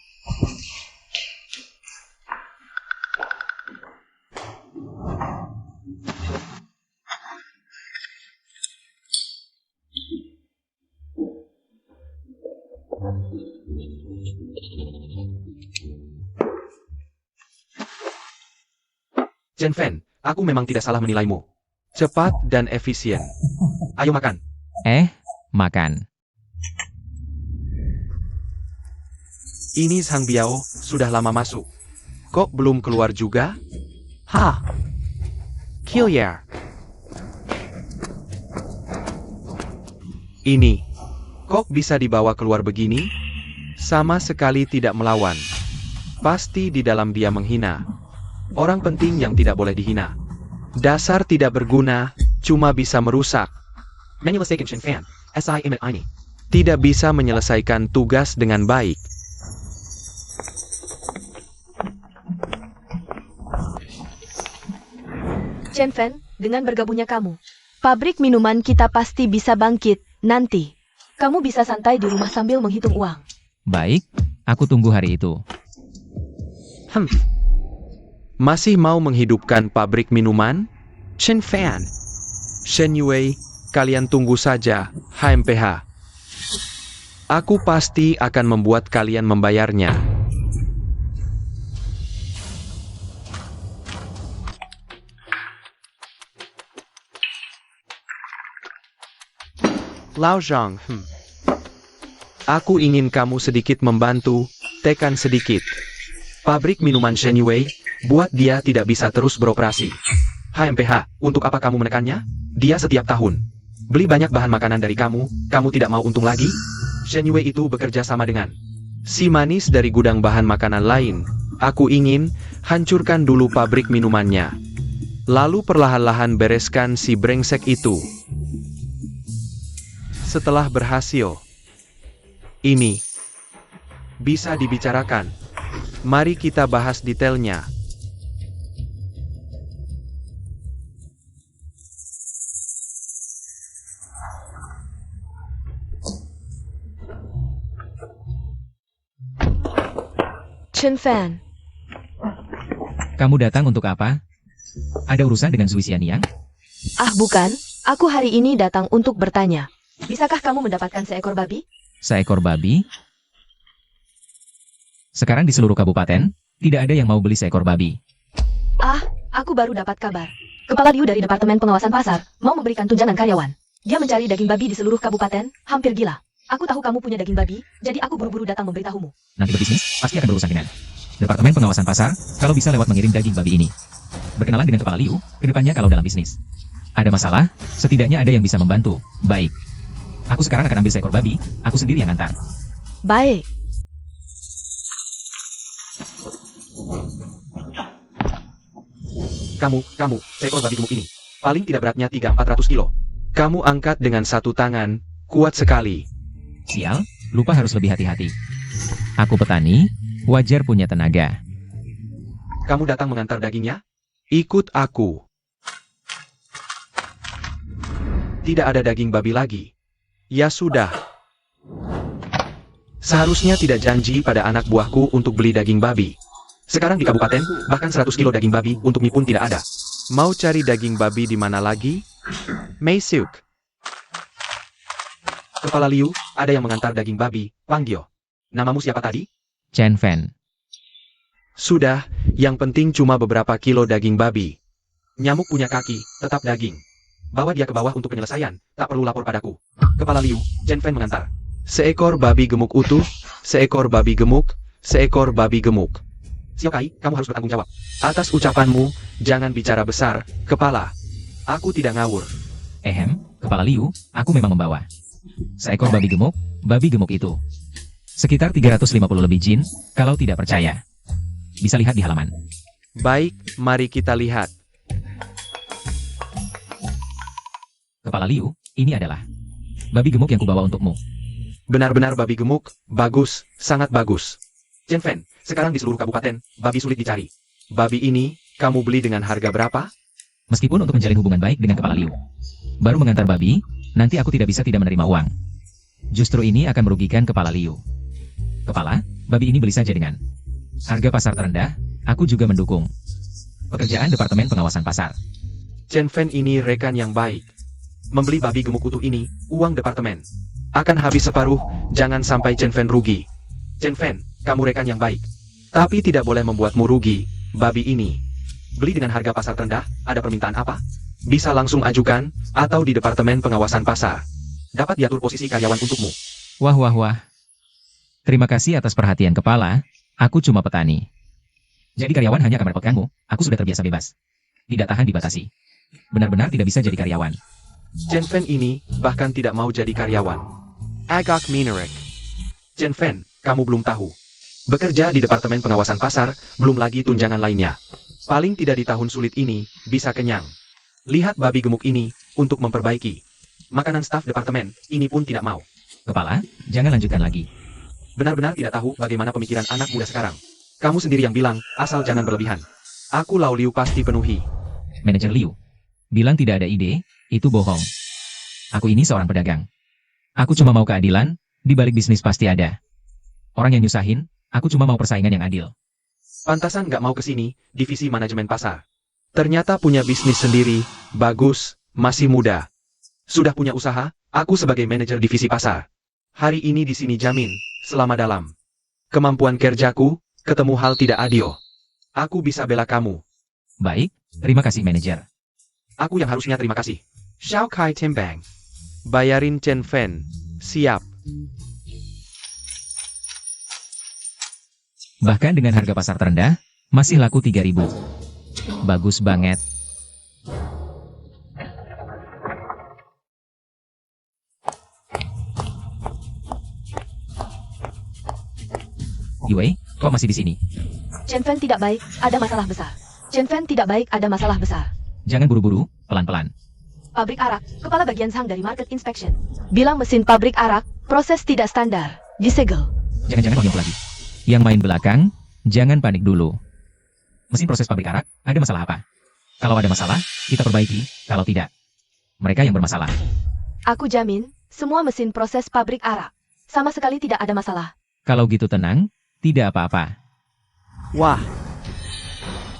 Chen Fan, aku memang tidak salah menilaimu. Cepat dan efisien. Ayo makan. Makan. Ini Sang Biao, sudah lama masuk. Kok belum keluar juga? Killier. Ini. Kok bisa dibawa keluar begini? Sama sekali tidak melawan. Pasti di dalam dia menghina. Orang penting yang tidak boleh dihina. Dasar tidak berguna, cuma bisa merusak. Menyelesaikan Chen Fan, SIM ini. Tidak bisa menyelesaikan tugas dengan baik. Chen Fan, dengan bergabungnya kamu, pabrik minuman kita pasti bisa bangkit nanti. Kamu bisa santai di rumah sambil menghitung uang. Baik, aku tunggu hari itu. Masih mau menghidupkan pabrik minuman? Chen Fan. Shen Yue, kalian tunggu saja, HMPH. Aku pasti akan membuat kalian membayarnya. Lao Zhang, Aku ingin kamu sedikit membantu, tekan sedikit. Pabrik minuman Shen Yue, buat dia tidak bisa terus beroperasi. HMPH, untuk apa kamu menekannya? Dia setiap tahun beli banyak bahan makanan dari kamu tidak mau untung lagi? Shen Yue itu bekerja sama dengan si manis dari gudang bahan makanan lain. Aku ingin hancurkan dulu pabrik minumannya. Lalu perlahan-lahan bereskan si brengsek itu. Setelah berhasil, ini bisa dibicarakan. Mari kita bahas detailnya. Chen Fan, Kamu datang untuk apa? Ada urusan dengan Zui Xianyang? bukan, aku hari ini datang untuk bertanya. Bisakah kamu mendapatkan seekor babi? Seekor babi? Sekarang di seluruh kabupaten, tidak ada yang mau beli seekor babi. Aku baru dapat kabar. Kepala Liu dari Departemen Pengawasan Pasar mau memberikan tunjangan karyawan. Dia mencari daging babi di seluruh kabupaten, hampir gila. Aku tahu kamu punya daging babi, jadi aku buru-buru datang memberitahumu. Nanti berbisnis, pasti akan berurusan dengan Departemen Pengawasan Pasar, kalau bisa lewat mengirim daging babi ini. Berkenalan dengan Kepala Liu, kedepannya kalau dalam bisnis ada masalah, setidaknya ada yang bisa membantu. Baik. Aku sekarang akan ambil seekor babi, aku sendiri yang antar. Baik. Kamu, seekor babi gemuk ini. Paling tidak beratnya 300-400 kilo. Kamu angkat dengan satu tangan, kuat sekali. Sial, lupa harus lebih hati-hati. Aku petani, wajar punya tenaga. kamu datang mengantar dagingnya? Ikut aku. Tidak ada daging babi lagi. Ya sudah. Seharusnya tidak janji pada anak buahku untuk beli daging babi. Sekarang di kabupaten, bahkan 100 kilo daging babi untuk mie pun tidak ada. Mau cari daging babi di mana lagi? Mei Siuk. Kepala Liu, ada yang mengantar daging babi, Panggyo. Namamu siapa tadi? Chen Fan. Sudah, yang penting cuma beberapa kilo daging babi. Nyamuk punya kaki, tetap daging. Bawa dia ke bawah untuk penyelesaian, tak perlu lapor padaku. Kepala Liu, Chen Fan mengantar. Seekor babi gemuk utuh, seekor babi gemuk, seekor babi gemuk. Siokai, kamu harus bertanggung jawab. Atas ucapanmu, jangan bicara besar, kepala. Aku tidak ngawur. Kepala Liu, aku memang membawa seekor babi gemuk itu. Sekitar 350 lebih jin, kalau tidak percaya. Bisa lihat di halaman. Baik, mari kita lihat. Kepala Liu, ini adalah babi gemuk yang kubawa untukmu. Benar-benar babi gemuk, bagus, sangat bagus. Chen Fan, sekarang di seluruh kabupaten, babi sulit dicari. Babi ini, kamu beli dengan harga berapa? Meskipun untuk menjalin hubungan baik dengan Kepala Liu, baru mengantar babi, nanti aku tidak menerima uang. Justru ini akan merugikan Kepala Liu. Kepala, babi ini beli saja dengan harga pasar terendah, aku juga mendukung pekerjaan Departemen Pengawasan Pasar. Chen Fan ini rekan yang baik. Membeli babi gemuk utuh ini, uang departemen. Akan habis separuh, jangan sampai Chen Fan rugi. Chen Fan, kamu rekan yang baik. Tapi tidak boleh membuatmu rugi, babi ini. Beli dengan harga pasar terendah, ada permintaan apa? Bisa langsung ajukan, atau di Departemen Pengawasan Pasar. Dapat diatur posisi karyawan untukmu. Wah. Terima kasih atas perhatian Kepala, aku cuma petani. Jadi karyawan hanya akan merepotkanmu, aku sudah terbiasa bebas. Tidak tahan dibatasi. Benar-benar tidak bisa jadi karyawan. Chen Fan ini, bahkan tidak mau jadi karyawan. Agak Minerek. Chen Fan, kamu belum tahu. Bekerja di Departemen Pengawasan Pasar, belum lagi tunjangan lainnya. Paling tidak di tahun sulit ini, bisa kenyang. Lihat babi gemuk ini, untuk memperbaiki. Makanan staf departemen, ini pun tidak mau. Kepala, jangan lanjutkan lagi. Benar-benar tidak tahu bagaimana pemikiran anak muda sekarang. Kamu sendiri yang bilang, asal jangan berlebihan. Aku Lau Liu pasti penuhi. Manajer Liu, bilang tidak ada ide, itu bohong. Aku ini seorang pedagang. Aku cuma mau keadilan, di balik bisnis pasti ada orang yang nyusahin, aku cuma mau persaingan yang adil. Pantasan nggak mau kesini, divisi manajemen pasar. Ternyata punya bisnis sendiri, bagus, masih muda. Sudah punya usaha, aku sebagai manajer divisi pasar. Hari ini di sini jamin, selama dalam kemampuan kerjaku, ketemu hal tidak adil. Aku bisa bela kamu. Baik, terima kasih manajer. Aku yang harusnya terima kasih. Xiao Kai Timbang. Bayarin Chen Fan. Siap. Bahkan dengan harga pasar terendah, masih laku 3.000. Bagus banget. Yue, kok masih di sini? Chen Fan tidak baik, ada masalah besar. Chen Fan tidak baik, ada masalah besar. Jangan buru-buru, pelan-pelan. Pabrik arak, kepala bagian sang dari market inspection. Bilang mesin pabrik arak, proses tidak standar. Disegel. Jangan-jangan nyamuk lagi. Yang main belakang, jangan panik dulu. Mesin proses pabrik arak, ada masalah apa? Kalau ada masalah, kita perbaiki. Kalau tidak, mereka yang bermasalah. Aku jamin, semua mesin proses pabrik arak. Sama sekali tidak ada masalah. Kalau gitu tenang, tidak apa-apa. Wah.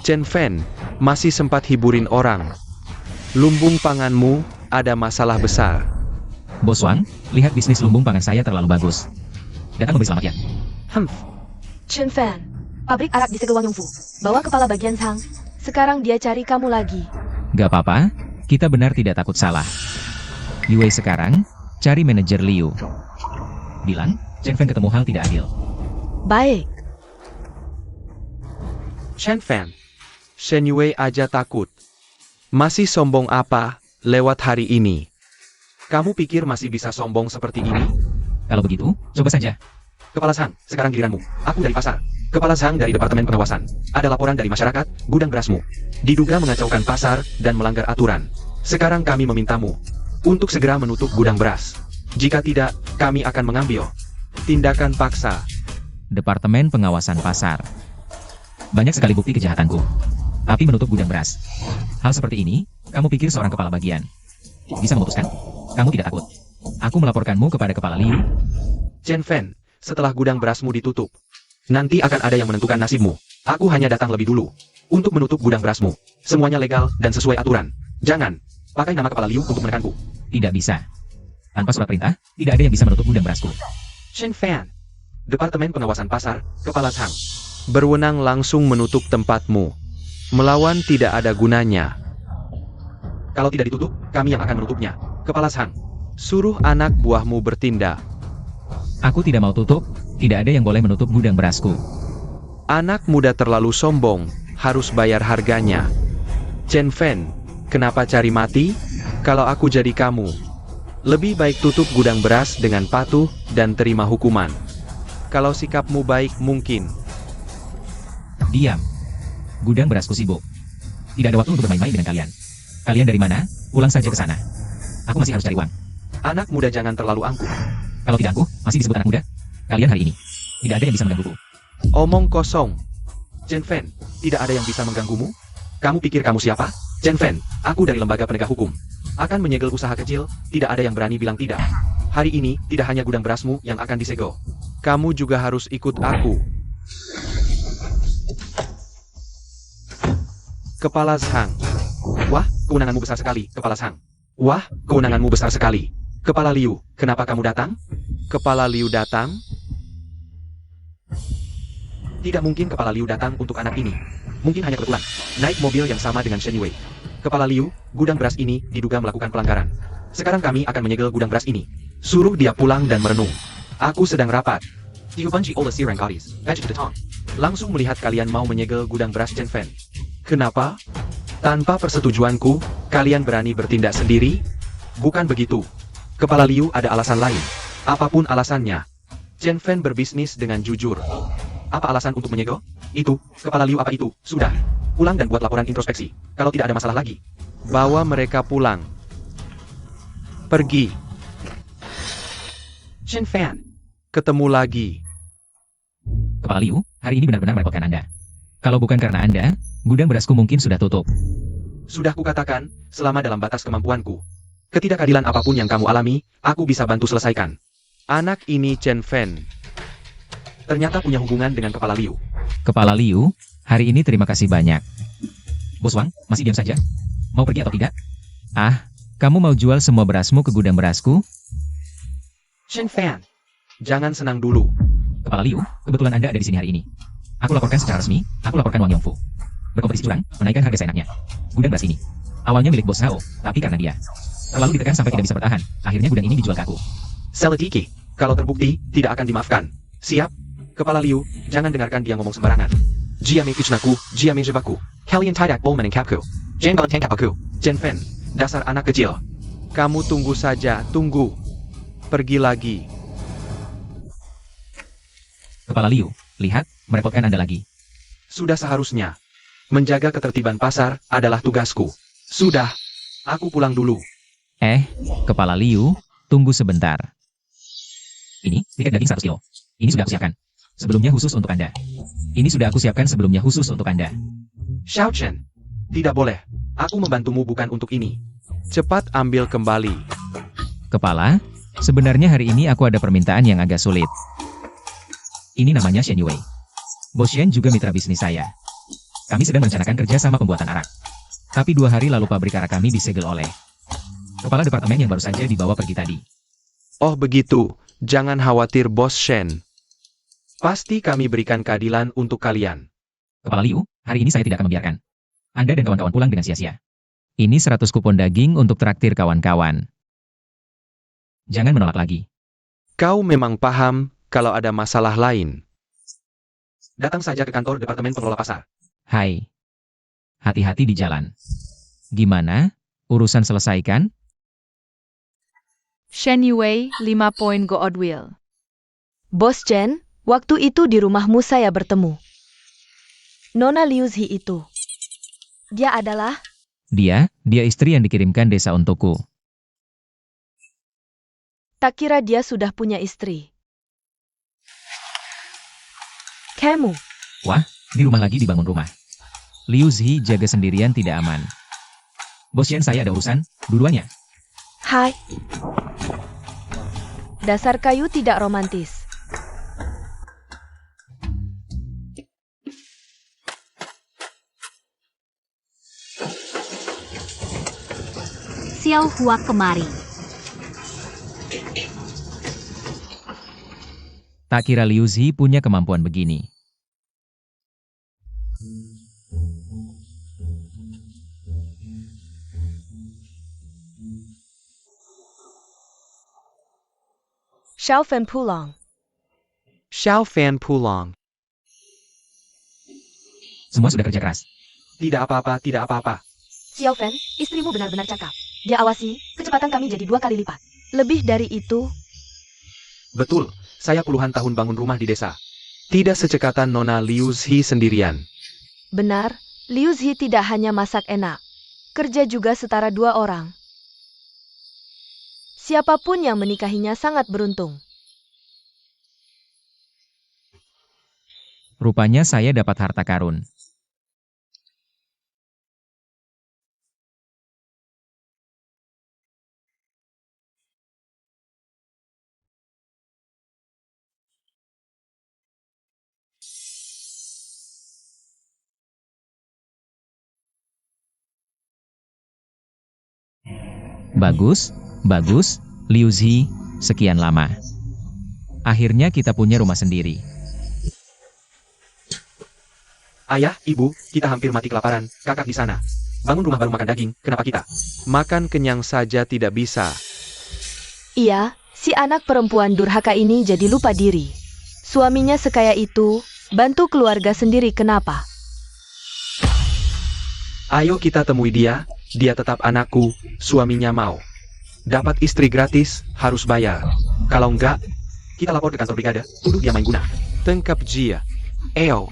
Chen Fan, masih sempat hiburin orang. Lumbung panganmu, ada masalah besar. Bos Wang, lihat bisnis lumbung pangan saya terlalu bagus. Datang memberi selamat ya. Chen Fan, pabrik arak disegel Wang Yongfu. Bawa kepala bagian sang. Sekarang dia cari kamu lagi. Gak apa-apa, kita benar tidak takut salah. Yue sekarang, cari manajer Liu. Bilang, Chen Fan ketemu hal tidak adil. Baik. Chen Fan, Shen Yue aja takut. Masih sombong apa, lewat hari ini? Kamu pikir masih bisa sombong seperti ini? Kalau begitu, coba saja. Kepala Sang, sekarang giliranmu. Aku dari pasar. Kepala Sang dari Departemen Pengawasan. Ada laporan dari masyarakat, gudang berasmu diduga mengacaukan pasar dan melanggar aturan. Sekarang kami memintamu untuk segera menutup gudang beras. Jika tidak, kami akan mengambil tindakan paksa. Departemen Pengawasan Pasar. Banyak sekali bukti kejahatanku. Api menutup gudang beras. Hal seperti ini, kamu pikir seorang kepala bagian bisa memutuskan? Kamu tidak takut? Aku melaporkanmu kepada Kepala Liu. Chen Fan, setelah gudang berasmu ditutup, nanti akan ada yang menentukan nasibmu. Aku hanya datang lebih dulu untuk menutup gudang berasmu. Semuanya legal dan sesuai aturan. Jangan pakai nama Kepala Liu untuk menekanku. Tidak bisa. Tanpa surat perintah, tidak ada yang bisa menutup gudang berasku. Chen Fan, Departemen Pengawasan Pasar, Kepala Sang, berwenang langsung menutup tempatmu. Melawan tidak ada gunanya. Kalau tidak ditutup, kami yang akan menutupnya. Kepala Sang, suruh anak buahmu bertindak. Aku tidak mau tutup, tidak ada yang boleh menutup gudang berasku. Anak muda terlalu sombong, harus bayar harganya. Chen Fan, kenapa cari mati? Kalau aku jadi kamu, lebih baik tutup gudang beras dengan patuh dan terima hukuman. Kalau sikapmu baik mungkin. Diam. Gudang berasku sibuk. Tidak ada waktu untuk bermain-main dengan kalian. Kalian dari mana? Pulang saja ke sana. Aku masih harus cari uang. Anak muda jangan terlalu angkuh. Kalau tidak angkuh, masih disebut anak muda? Kalian hari ini, tidak ada yang bisa menggangguku. Omong kosong. Chen Fan, tidak ada yang bisa mengganggumu? Kamu pikir kamu siapa? Chen Fan, aku dari lembaga penegak hukum. Akan menyegel usaha kecil, tidak ada yang berani bilang tidak. Hari ini, tidak hanya gudang berasmu yang akan disegel. Kamu juga harus ikut aku. Kepala Sang. Wah, kewenanganmu besar sekali, Kepala Sang. Wah, kewenanganmu besar sekali. Kepala Liu, kenapa kamu datang? Kepala Liu datang? Tidak mungkin Kepala Liu datang untuk anak ini. Mungkin hanya kebetulan. Naik mobil yang sama dengan Shen Yue. Kepala Liu, gudang beras ini diduga melakukan pelanggaran. Sekarang kami akan menyegel gudang beras ini. Suruh dia pulang dan merenung. Aku sedang rapat. Diubanji oleh Sirang Gadis. Langsung melihat kalian mau menyegel gudang beras Chen Fan. Kenapa? Tanpa persetujuanku, kalian berani bertindak sendiri? Bukan begitu. Kepala Liu ada alasan lain. Apapun alasannya. Chen Fan berbisnis dengan jujur. Apa alasan untuk menyegel? Itu, Kepala Liu apa itu? Sudah. Pulang dan buat laporan introspeksi. Kalau tidak ada masalah lagi, bawa mereka pulang. Pergi. Chen Fan. Ketemu lagi. Kepala Liu, hari ini benar-benar merepotkan Anda. Kalau bukan karena Anda, gudang berasku mungkin sudah tutup. Sudah kukatakan, selama dalam batas kemampuanku. Ketidakadilan apapun yang kamu alami, aku bisa bantu selesaikan. Anak ini Chen Fan. Ternyata punya hubungan dengan Kepala Liu. Kepala Liu, hari ini terima kasih banyak. Bos Wang, masih diam saja? Mau pergi atau tidak? Ah, kamu mau jual semua berasmu ke gudang berasku? Chen Fan, jangan senang dulu. Kepala Liu, kebetulan Anda ada di sini hari ini. Aku laporkan secara resmi, aku laporkan Wang Yongfu. Berkompetisi curang, menaikkan harga seenaknya. Gudang beras ini, awalnya milik Bos Hao, tapi karena dia terlalu ditekan sampai tidak bisa bertahan, akhirnya gudang ini dijual ke aku. Seletiki, kalau terbukti, tidak akan dimaafkan. Siap? Kepala Liu, jangan dengarkan dia ngomong sembarangan. Jiame Ichnaku, Jiame Jebaku, kalian tidak boleh menangkapku. Jangan tangkap aku. Chen Fan, dasar anak kecil. Kamu tunggu saja, tunggu. Pergi lagi. Kepala Liu, lihat, merepotkan Anda lagi. Sudah seharusnya. Menjaga ketertiban pasar adalah tugasku. Sudah. Aku pulang dulu. Kepala Liu, tunggu sebentar. Ini, tiket daging 100 kilo. Ini sudah aku siapkan. Sebelumnya khusus untuk Anda. Ini sudah aku siapkan sebelumnya khusus untuk Anda. Xiao Chen. Tidak boleh. Aku membantumu bukan untuk ini. Cepat ambil kembali. Kepala, sebenarnya hari ini aku ada permintaan yang agak sulit. Ini namanya Shen Yue. Bos Shen juga mitra bisnis saya. Kami sedang merencanakan kerja sama pembuatan arak. Tapi 2 hari lalu pabrik arak kami disegel oleh kepala departemen yang baru saja dibawa pergi tadi. Oh begitu. Jangan khawatir Bos Shen. Pasti kami berikan keadilan untuk kalian. Kepala Liu, hari ini saya tidak akan membiarkan Anda dan kawan-kawan pulang dengan sia-sia. Ini 100 kupon daging untuk traktir kawan-kawan. Jangan menolak lagi. Kau memang paham kalau ada masalah lain. Datang saja ke kantor Departemen Pengelola Pasar. Hai. Hati-hati di jalan. Gimana? Urusan selesaikan? Shen Yue, 5 poin go Odwill. Bos Chen, waktu itu di rumahmu saya bertemu Nona Liu Zi itu. Dia adalah... Dia istri yang dikirimkan desa untukku. Tak kira dia sudah punya istri. Kamu, Wah, Di rumah lagi dibangun rumah. Liu Zi jaga sendirian tidak aman. Bos Yan, saya ada urusan, duluan ya. Hai. Dasar kayu tidak romantis. Xiao Hua kemari. Tak kira Liu Zi punya kemampuan begini. Xiao Fen pulang. Xiao Fan Pulong. Semua sudah kerja keras. Tidak apa-apa, tidak apa-apa. Xiao Fen, istrimu benar-benar cakap. Dia awasi, kecepatan kami jadi 2 kali lipat. Lebih dari itu, Betul, saya puluhan tahun bangun rumah di desa. Tidak secekatan Nona Liu Zi sendirian. benar, Liu Zi tidak hanya masak enak. Kerja juga setara 2 orang. Siapapun yang menikahinya sangat beruntung. Rupanya saya dapat harta karun. Bagus, bagus, Liu Zi, sekian lama. Akhirnya kita punya rumah sendiri. Ayah, ibu, kita hampir mati kelaparan. Kakak di sana. Bangun rumah baru makan daging, kenapa kita? Makan kenyang saja tidak bisa. Iya, si anak perempuan durhaka ini jadi lupa diri. Suaminya sekaya itu, bantu keluarga sendiri kenapa? Ayo kita temui dia tetap anakku, suaminya mau. Dapat istri gratis, harus bayar. Kalau enggak, kita lapor ke kantor brigade, tuduh dia main guna. Tangkap dia. Eo.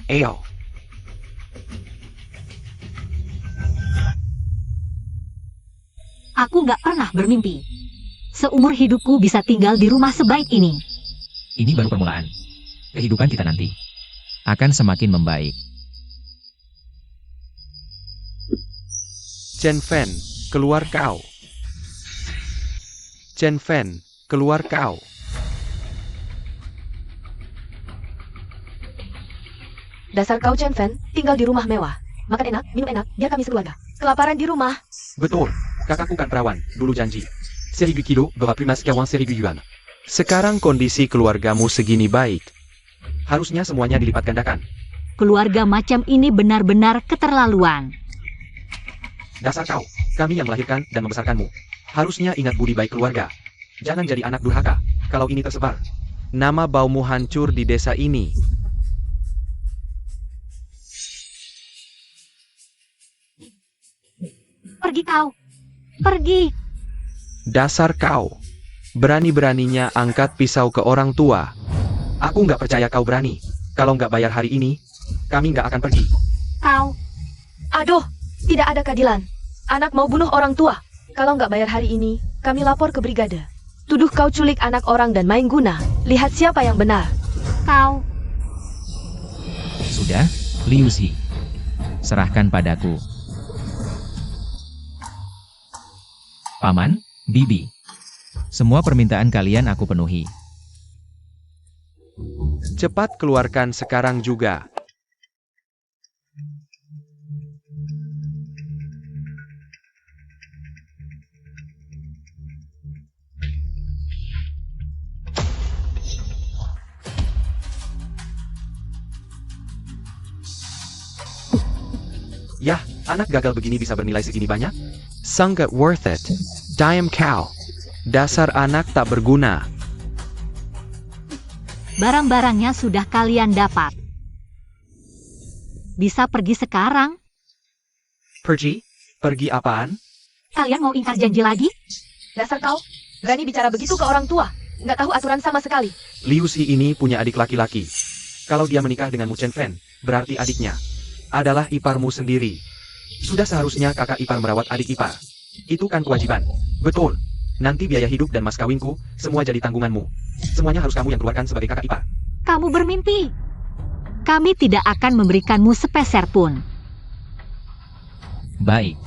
Aku nggak pernah bermimpi. Seumur hidupku bisa tinggal di rumah sebaik ini. Ini baru permulaan. Kehidupan kita nanti akan semakin membaik. Chen Fen, keluar kau. Chen Fen, keluar kau. Dasar kau Chen Fen, tinggal di rumah mewah. Makan enak, minum enak, biar kami sekeluarga. Kelaparan di rumah. Betul, kakakku kan perawan, dulu janji. 1000 kilo, bawa primas kawan 1000 yuan. Sekarang kondisi keluargamu segini baik. Harusnya semuanya dilipat gandakan. Keluarga macam ini benar-benar keterlaluan. Dasar kau, kami yang melahirkan dan membesarkanmu. Harusnya ingat budi baik keluarga. Jangan jadi anak durhaka. Kalau ini tersebar, nama baumu hancur di desa ini. Pergi kau. Pergi. Dasar kau, berani-beraninya angkat pisau ke orang tua. Aku nggak percaya kau berani. Kalau nggak bayar hari ini, kami nggak akan pergi. Kau. Aduh, tidak ada keadilan. Anak mau bunuh orang tua. Kalau nggak bayar hari ini, kami lapor ke brigade. Tuduh kau culik anak orang dan main guna. Lihat siapa yang benar. Kau. Sudah, Liu Zi. Serahkan padaku. Paman, Bibi. Semua permintaan kalian aku penuhi. Cepat keluarkan sekarang juga. Yah, anak gagal begini bisa bernilai segini banyak? Sangat worth it. Damn cow. Dasar anak tak berguna. Barang-barangnya sudah kalian dapat. Bisa pergi sekarang? Pergi? Pergi apaan? Kalian mau ingkar janji lagi? Dasar kau, berani bicara begitu ke orang tua. Nggak tahu aturan sama sekali. Liu Zi ini punya adik laki-laki. Kalau dia menikah dengan Mu Chen Fen, berarti adiknya adalah iparmu sendiri. Sudah seharusnya kakak ipar merawat adik ipar. Itu kan kewajiban. Betul. Nanti biaya hidup dan mas kawinku, semua jadi tanggunganmu. Semuanya harus kamu yang keluarkan sebagai kakak ipar. Kamu bermimpi. Kami tidak akan memberikanmu sepeser pun. Baik.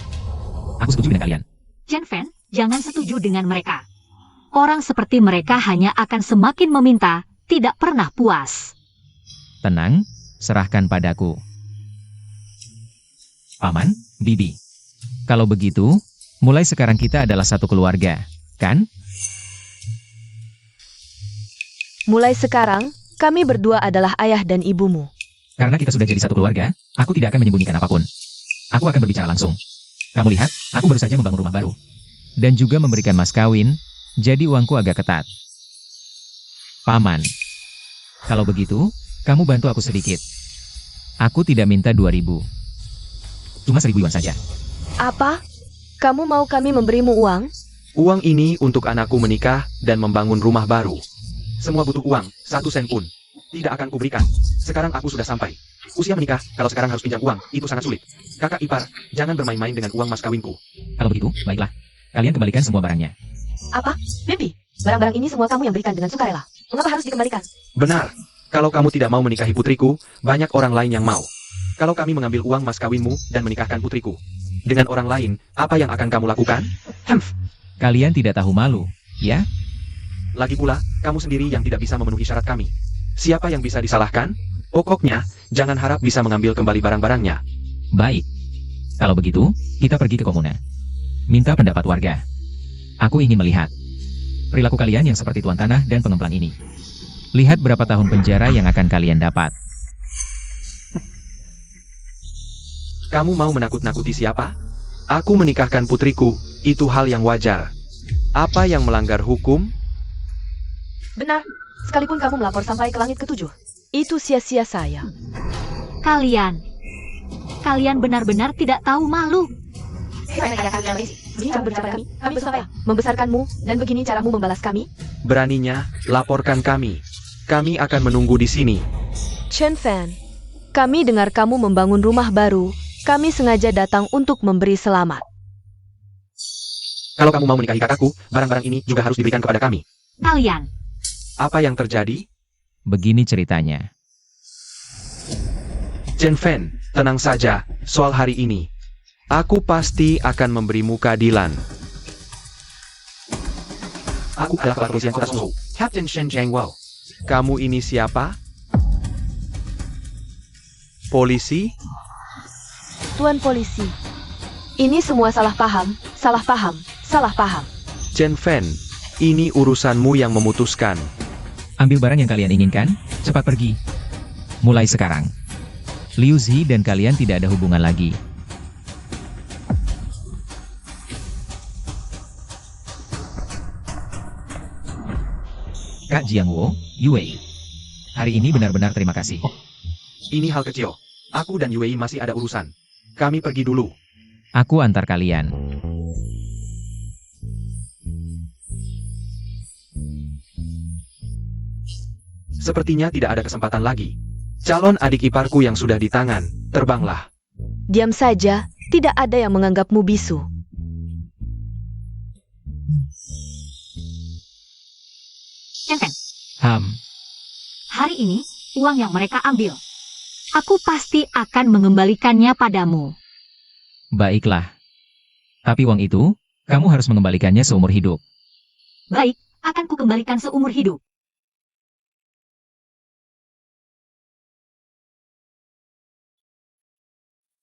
Aku setuju dengan kalian. Chen Fan, jangan setuju dengan mereka. Orang seperti mereka hanya akan semakin meminta, tidak pernah puas. Tenang, serahkan padaku. Paman, Bibi. Kalau begitu, mulai sekarang kita adalah satu keluarga, kan? Mulai sekarang, kami berdua adalah ayah dan ibumu. Karena kita sudah jadi satu keluarga, aku tidak akan menyembunyikan apapun. Aku akan berbicara langsung. Kamu lihat, aku baru saja membangun rumah baru. Dan juga memberikan mas kawin, jadi uangku agak ketat. Paman. Kalau begitu, kamu bantu aku sedikit. Aku tidak minta 2.000. Cuma 1.000 yuan saja. Apa? Kamu mau kami memberimu uang? Uang ini untuk anakku menikah dan membangun rumah baru. Semua butuh uang, 1 sen pun. Tidak akan kuberikan. Sekarang aku sudah sampai. Usia menikah, kalau sekarang harus pinjam uang, itu sangat sulit. Kakak ipar, jangan bermain-main dengan uang mas kawinku. Kalau begitu, baiklah. Kalian kembalikan semua barangnya. Apa? Bibi, barang-barang ini semua kamu yang berikan dengan sukarela. Mengapa harus dikembalikan? Benar. Kalau kamu tidak mau menikahi putriku, banyak orang lain yang mau. Kalau kami mengambil uang mas kawinmu dan menikahkan putriku dengan orang lain, apa yang akan kamu lakukan? Kalian tidak tahu malu, ya? Lagi pula, kamu sendiri yang tidak bisa memenuhi syarat kami. Siapa yang bisa disalahkan? Pokoknya, jangan harap bisa mengambil kembali barang-barangnya. Baik. Kalau begitu, kita pergi ke komuna. Minta pendapat warga. Aku ingin melihat perilaku kalian yang seperti tuan tanah dan pengemplang ini. Lihat berapa tahun penjara yang akan kalian dapat. Kamu mau menakut-nakuti siapa? Aku menikahkan putriku, itu hal yang wajar. Apa yang melanggar hukum? Benar. Sekalipun kamu melapor sampai ke langit ke-7, itu sia-sia saya. Kalian benar-benar tidak tahu malu. Begini cara berbicara kami bersalah membesarkanmu, dan begini caramu membalas kami. Beraninya, laporkan kami. Kami akan menunggu di sini. Chen Fan, kami dengar kamu membangun rumah baru. Kami sengaja datang untuk memberi selamat. Kalau kamu mau menikahi kakakku, barang-barang ini juga harus diberikan kepada kami. Kalian, Apa yang terjadi? Begini ceritanya. Chen Fan, tenang saja, soal hari ini. Aku pasti akan memberimu keadilan. Aku adalah kepala kepolisian kota Suzhou, Captain Shen Jiangwao. Kamu ini siapa? Polisi? Tuan polisi, ini semua salah paham, salah paham, salah paham. Chen Fan, ini urusanmu yang memutuskan. Ambil barang yang kalian inginkan, cepat pergi. Mulai sekarang. Liu Zi dan kalian tidak ada hubungan lagi. Kak Jiangwo, Yue. Hari ini benar-benar terima kasih. Ini hal kecil. Aku dan Yue masih ada urusan. Kami pergi dulu. Aku antar kalian. Sepertinya tidak ada kesempatan lagi. Calon adik iparku yang sudah di tangan, terbanglah. Diam saja, tidak ada yang menganggapmu bisu. Chen Fan, hari ini, uang yang mereka ambil. Aku pasti akan mengembalikannya padamu. Baiklah. Tapi uang itu, kamu harus mengembalikannya seumur hidup. Baik, akan kukembalikan seumur hidup.